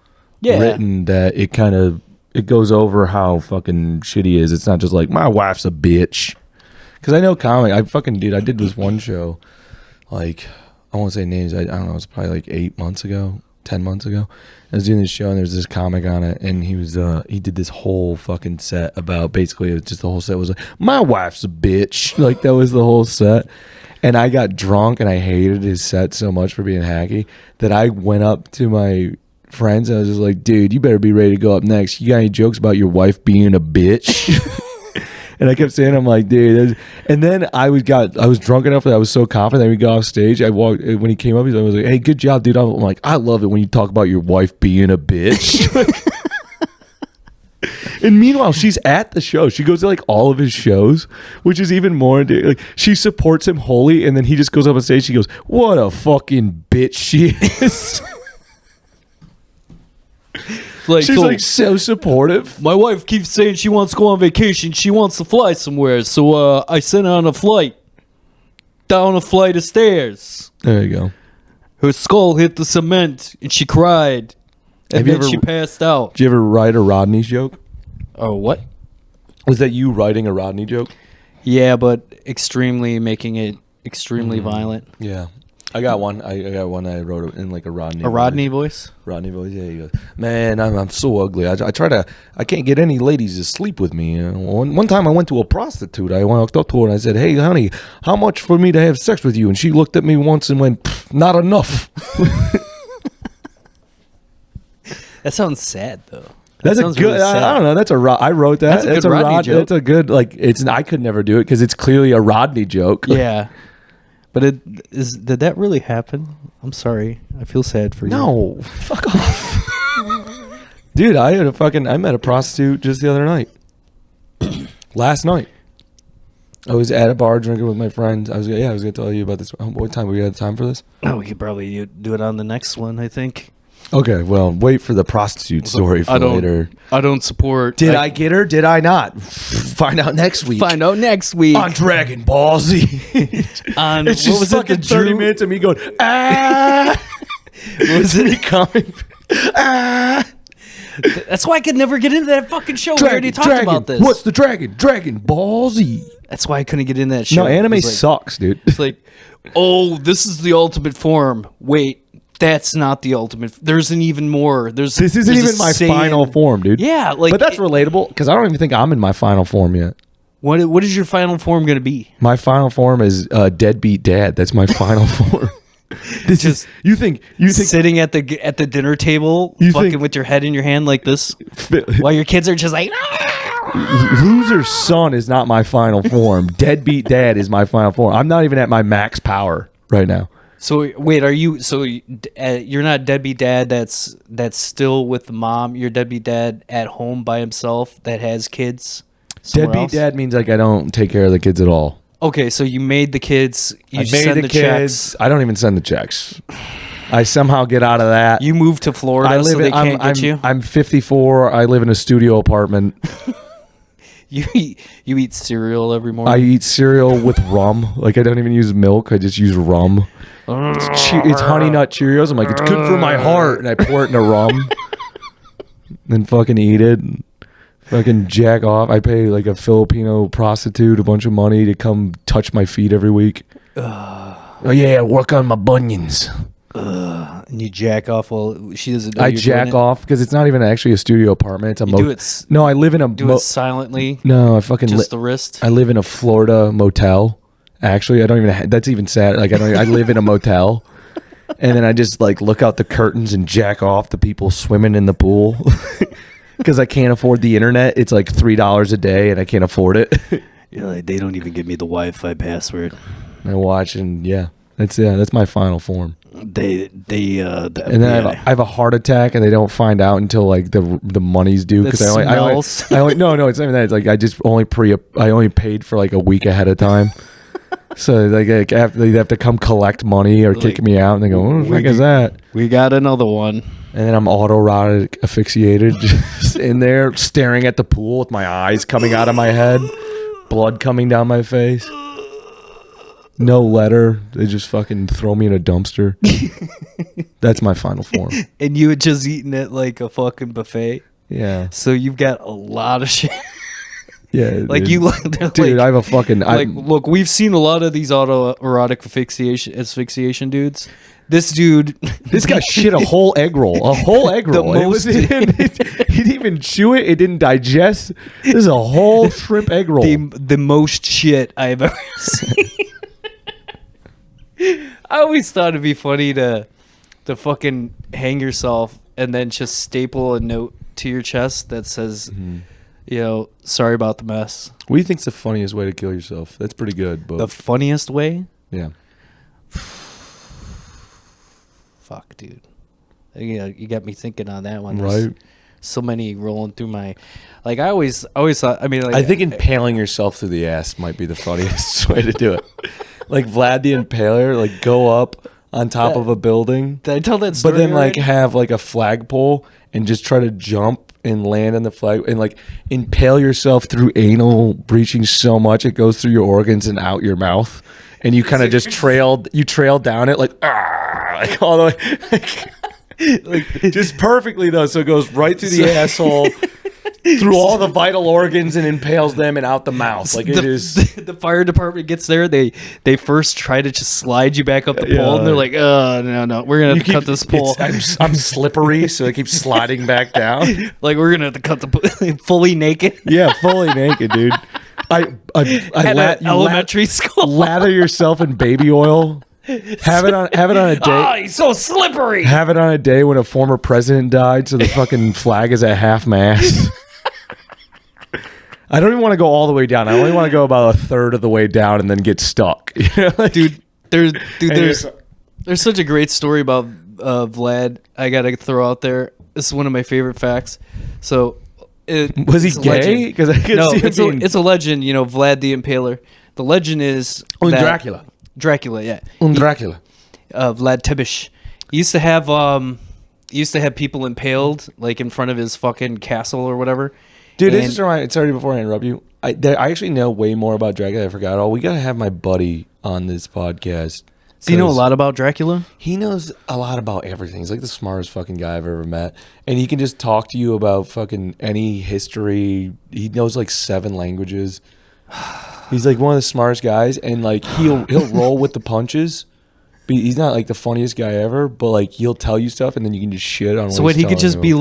written that it goes over how fucking shit he is. It's not just like, my wife's a bitch. Because I know comic, I did this one show, like, I won't say names, I don't know, it was probably like 8 months ago, 10 months ago. I was doing this show and there was this comic on it, and he did this whole fucking set about, basically it was just the whole set was like, my wife's a bitch. Like that was the whole set. And I got drunk and I hated his set so much for being hacky that I went up to my friends and I was just like, dude, you better be ready to go up next. You got any jokes about your wife being a bitch? And I kept saying, I'm like, dude. And then I was drunk enough that I was so confident that we got off stage. When he came up, I was like, hey, good job, dude. I'm like, I love it when you talk about your wife being a bitch. And meanwhile, she's at the show. She goes to like all of his shows, which is even more. Like, she supports him wholly. And then he just goes up on stage. She goes, what a fucking bitch she is. Like, She's like so supportive. my wife keeps saying she wants to go on vacation. She wants to fly somewhere. So I sent her on a flight. Down a flight of stairs. There you go. Her skull hit the cement and she cried. And Have you then ever- she passed out. Did you ever write a Rodney joke? Oh, what? Was that you writing a Rodney joke? Yeah, but making it extremely violent. Yeah. I got one. I got one I wrote in like a Rodney. A Rodney voice? Rodney voice. Yeah, he goes, man, I'm so ugly. I can't get any ladies to sleep with me. One time I went to a prostitute. I walked up to her and I said, hey, honey, how much for me to have sex with you? And she looked at me once and went, not enough. That sounds sad, though. That's a good. I don't know. That's I wrote that. That's a good Rodney joke. That's a good like. I could never do it because it's clearly a Rodney joke. Yeah. But did that really happen? I'm sorry. I feel sad for you. No, fuck off, dude. I met a prostitute just the other night. Last night, I was at a bar drinking with my friends. I was gonna tell you about this. What time we had time for this? Oh, we could probably do it on the next one, I think. Okay, well, wait for the prostitute story for later. I don't support. Did I get her? Did I not? Find out next week. Find out next week on Dragon Ball Z. on It's just fucking 30 minutes of me going, ah. Was it coming? Ah. That's why I could never get into that fucking show. We already talked about this. What's the dragon? Dragon Ball Z. That's why I couldn't get into that show. No, anime It was like- sucks, dude. It's like, oh, this is the ultimate form. Wait, that's not the ultimate. There's an even more. This isn't there's even a my Saiyan- final form, dude. Yeah, like, but that's relatable because I don't even think I'm in my final form yet. What is your final form going to be? My final form is deadbeat dad. That's my final form. This is you think Sitting at the dinner table, You fucking think- with your head in your hand like this, while your kids are just like, loser son is not my final form. Deadbeat dad is my final form. I'm not even at my max power right now. So wait, are you? So you're not deadbeat dad. That's still with the mom. You're deadbeat dad at home by himself that has kids. somewhere Deadbeat else? dad means like I don't take care of the kids at all. Okay, so you made the kids. You I just made send the the kids. checks. I don't even send the checks. I somehow get out of that. You moved to Florida, I live so they in, can't I'm, get you. I'm 54. I live in a studio apartment. You eat cereal every I morning. eat cereal with rum. Like I don't even use milk. I just use rum. It's Honey Nut Cheerios. I'm like, it's good for my heart, and I pour it into rum. Then fucking eat it. And fucking jack off. I pay like a Filipino prostitute a bunch of money to come touch my feet every week. Oh yeah, work on my bunions. And you jack off while she doesn't know I you're jack doing off because it's not even actually a studio apartment. It's a You do it. No, I live in a Do it silently. no. I fucking Just the wrist. I live in a Florida motel. Actually, I don't even. That's even sad. Like I live in a motel, and then I just like look out the curtains and jack off the people swimming in the pool because I can't afford the internet. It's like $3 a day, and I can't afford it. You're like, they don't even give me the Wi-Fi password. I watch, and that's my final form. The And then I have a heart attack, and they don't find out until like the money's due because The I only no, it's not even that. It's like I just only paid for like a week ahead of time. So like they have to come collect money or kick Like, me out, and they go, "What the fuck is that?" We got another one. And then I'm autoerotic asphyxiated, just in there staring at the pool with my eyes coming out of my head, blood coming down my face. No letter. They just fucking throw me in a dumpster. That's my final form. And you had just eaten it like a fucking buffet. Yeah. So you've got a lot of shit. Yeah. Like dude. they're Dude, I have a fucking look, we've seen a lot of these autoerotic asphyxiation dudes. This dude, This guy shit a whole egg roll. A whole egg roll. He didn't even chew it. It didn't digest. This is a whole shrimp egg roll. the most shit I've ever seen. I always thought it'd be funny to fucking hang yourself and then just staple a note to your chest that says, sorry about the mess. What do you think's the funniest way to kill yourself? That's pretty good, but The funniest way? yeah. Fuck, dude. You got me thinking on that one. Right. There's so many rolling through my, like I always thought. I mean, like, I think impaling yourself through the ass might be the funniest way to do it. Like Vlad the Impaler, like go up on top of a building, did I tell that story? but then like already? have like a flagpole and just try to jump and land on the flag and like impale yourself through anal breaching so much it goes through your organs and out your mouth, and you kind of just trail down it like all the way, like just perfectly though, so it goes right through the asshole. Through all the vital organs and impales them and out the mouth. Like it is. The fire department gets there. They first try to just slide you back up the pole, Yeah. and they're like, no, we're gonna have to cut this pole. I'm slippery, so I keep sliding back down. Like we're gonna have to cut the fully naked. Yeah, fully naked, dude. At elementary school. Lather yourself in baby oil. Have it on a day. Oh, he's so slippery. Have it on a day when a former president died, so the fucking flag is at half mast. I don't even want to go all the way down. I only want to go about a third of the way down and then get stuck. Dude, there's such a great story about Vlad. I gotta throw out there. This is one of my favorite facts. So, Was he it's a gay? legend. Because I could No, see it being it's a legend. Vlad the Impaler. The legend is that- Dracula. Dracula, yeah. Dracula. Vlad Tepes. He used to have people impaled like in front of his fucking castle or whatever. Dude, And- this is right. Sorry, before I interrupt you. I actually know way more about Dracula. I forgot all. We gotta have my buddy on this podcast. Does he know a lot about Dracula? He knows a lot about everything. He's like the smartest fucking guy I've ever met. And he can just talk to you about fucking any history. He knows like 7 languages. He's like one of the smartest guys, and like he'll roll with the punches. He's not like the funniest guy ever, but like he'll tell you stuff, and then you can just shit on. So what he he's could just telling be you.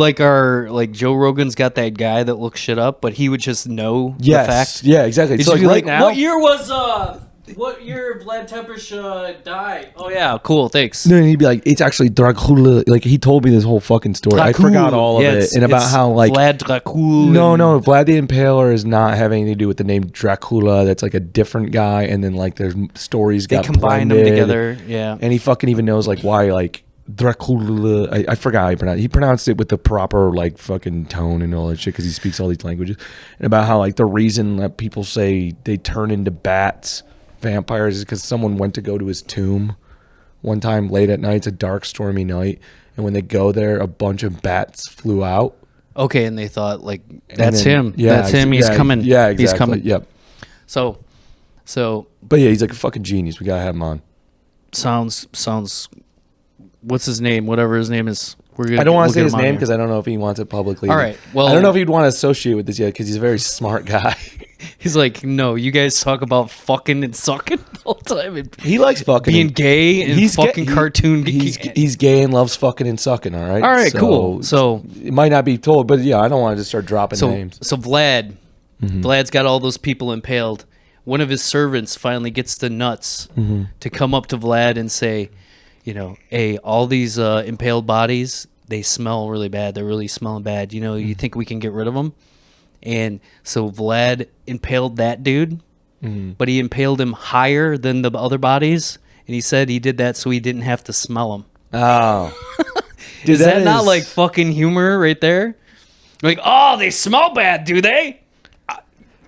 like Joe Rogan's got that guy that looks shit up, but he would just know the fact. Yeah, exactly. He'd So just like be right now, what year Vlad Tepes died? Oh yeah, cool, thanks. no, and he'd be like, it's actually Dracula. Like he told me this whole fucking story. I forgot all of it, and about how like Vlad Dracula. No, Vlad the Impaler is not having anything to do with the name Dracula. That's like a different guy, and then like there's stories They got combined them blended. together. Yeah. And he fucking even knows like why like Dracula. I forgot how he pronounced. He pronounced it with the proper like fucking tone and all that shit because he speaks all these languages. And about how like the reason that people say they turn into bats, vampires, is because someone went to go to his tomb one time late at night. It's a dark, stormy night, and when they go there, a bunch of bats flew out. Okay, and they thought like And that's then- him. That's him. He's coming. Yeah, exactly. He's coming. Yep. So But yeah, he's like a fucking genius. We gotta have him on. sounds. What's his name? Whatever his name is. I don't want to say his name because I don't know if he wants it publicly. All right, well- I don't know if he'd want to associate with this yet because he's a very smart guy. He's like, no, you guys talk about fucking and sucking the whole time. And He likes fucking. being gay and He's fucking gay- cartoon. He's gay and loves fucking and sucking. All right. All right, cool. So it might not be told, but yeah, I don't want to just start dropping names. So Vlad's got all those people impaled. One of his servants finally gets the nuts to come up to Vlad and say, you know, hey, all these impaled bodies, they smell really bad. They're really smelling bad. You know, you think we can get rid of them? And so Vlad impaled that dude, but he impaled him higher than the other bodies. And he said he did that so he didn't have to smell them. Oh, dude, Is that not like fucking humor right there? Like, oh, they smell bad, do they?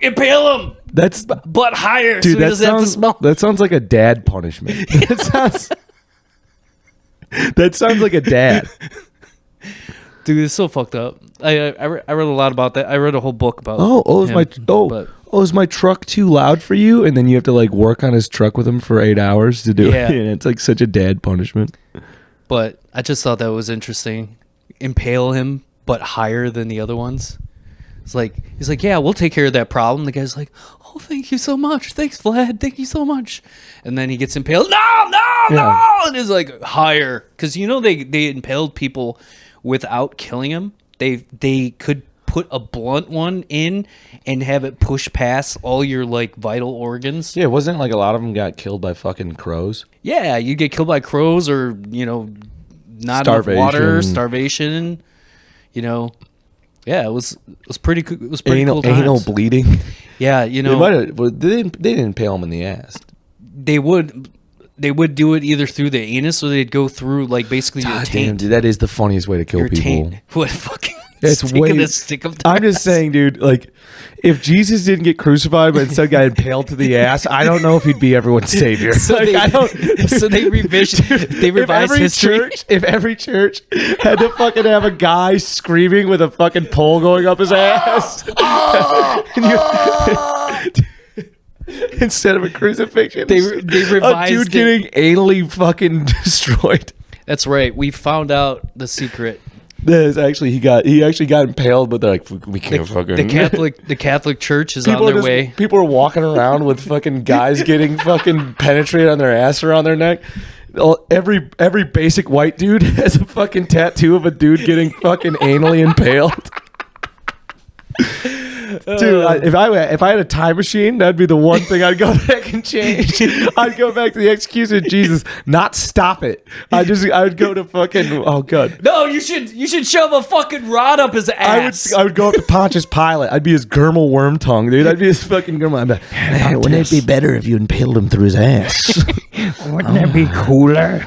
Impale him, that's but higher, dude? so he doesn't have to smell. That sounds like a dad punishment. That sounds like a dad. Dude, it's so fucked up. I read a lot about that. I read a whole book about. Is my truck too loud for you? And then you have to like work on his truck with him for 8 hours to do Yeah. it. And it's like such a dad punishment. But I just thought that was interesting. Impale him, but higher than the other ones. He's like, yeah, we'll take care of that problem. The guy's like, oh, thank you so much. Thanks, Vlad. Thank you so much. And then he gets impaled. No. And it's like higher. Because, you know, they impaled people without killing them. They could put a blunt one in and have it push past all your like vital organs. Yeah, wasn't it like a lot of them got killed by fucking crows? Yeah, you get killed by crows or, you know, not enough water, starvation, you know. Yeah, it was pretty cool. It was pretty cool times. Anal bleeding. Yeah, you know, They didn't impale him in the ass. they would do it either through the anus or they'd go through like basically your God taint. damn, dude, that is the funniest way to kill Your people. taint. What fucking It's stick up I'm just saying, dude, like, if Jesus didn't get crucified but instead got impaled to the ass, I don't know if he'd be everyone's savior. So Like, they, I don't, so they revised history. If every church had to fucking have a guy screaming with a fucking pole going up his ass, and instead of a crucifixion, They a revised dude it. getting anally fucking destroyed. That's right. We found out the secret. There's actually he actually got impaled, but they're like, we can't fucking. The Catholic Church is on their way. People are walking around with fucking guys getting fucking penetrated on their ass or on their neck. Every basic white dude has a fucking tattoo of a dude getting fucking anally impaled. Dude, if I had a time machine, that'd be the one thing I'd go back and change. I'd go back to the execution of Jesus, not stop it. I would go to fucking No, you should shove a fucking rod up his ass. I would go up to Pontius Pilate. I'd be his Germal worm tongue, dude. I'd be his fucking Germal. I'd be like, man, wouldn't it be better if you impaled him through his ass? Wouldn't that be cooler?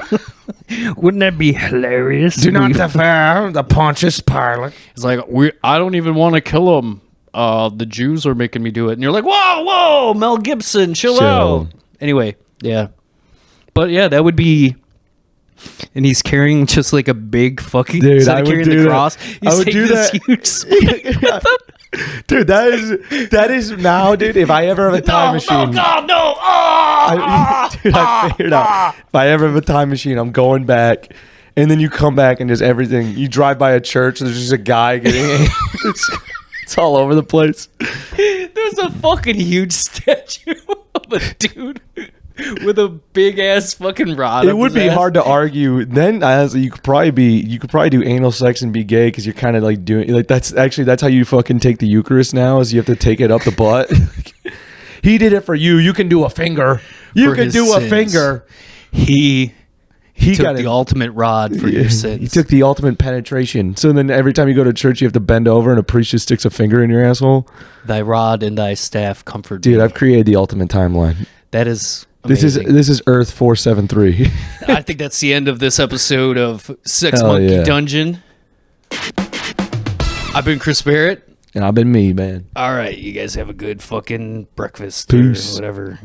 Wouldn't that be hilarious? Do not defile the Pontius Pilate. It's like I don't even want to kill him. The Jews are making me do it, and you're like, whoa, Mel Gibson, chill out. Anyway, yeah, but yeah, that would be. And he's carrying just like a big fucking. Dude, instead I of would carrying do the that. cross, I he's would taking do this that. huge spear with him. Dude, that is now, dude. If I ever have a time machine, God, no! dude, I figured out. If I ever have a time machine, I'm going back, and then you come back and just everything. You drive by a church, there's just a guy getting. It's all over the place. There's a fucking huge statue of a dude with a big ass fucking rod. It would be hard to argue. Then you could probably do anal sex and be gay because you're kind of like doing like that's how you fucking take the Eucharist now is you have to take it up the butt. He did it for you. You can do a finger. You can do a finger. He took got the ultimate rod for your sins. He took the ultimate penetration. So then every time you go to church, you have to bend over and a priest just sticks a finger in your asshole. Thy rod and thy staff comfort Dude, me. I've created the ultimate timeline. That is amazing. This is Earth 473. I think that's the end of this episode of Sex Hell Monkey yeah. Dungeon. I've been Chris Barrett. And I've been me, man. All right, you guys have a good fucking breakfast Peace. or whatever.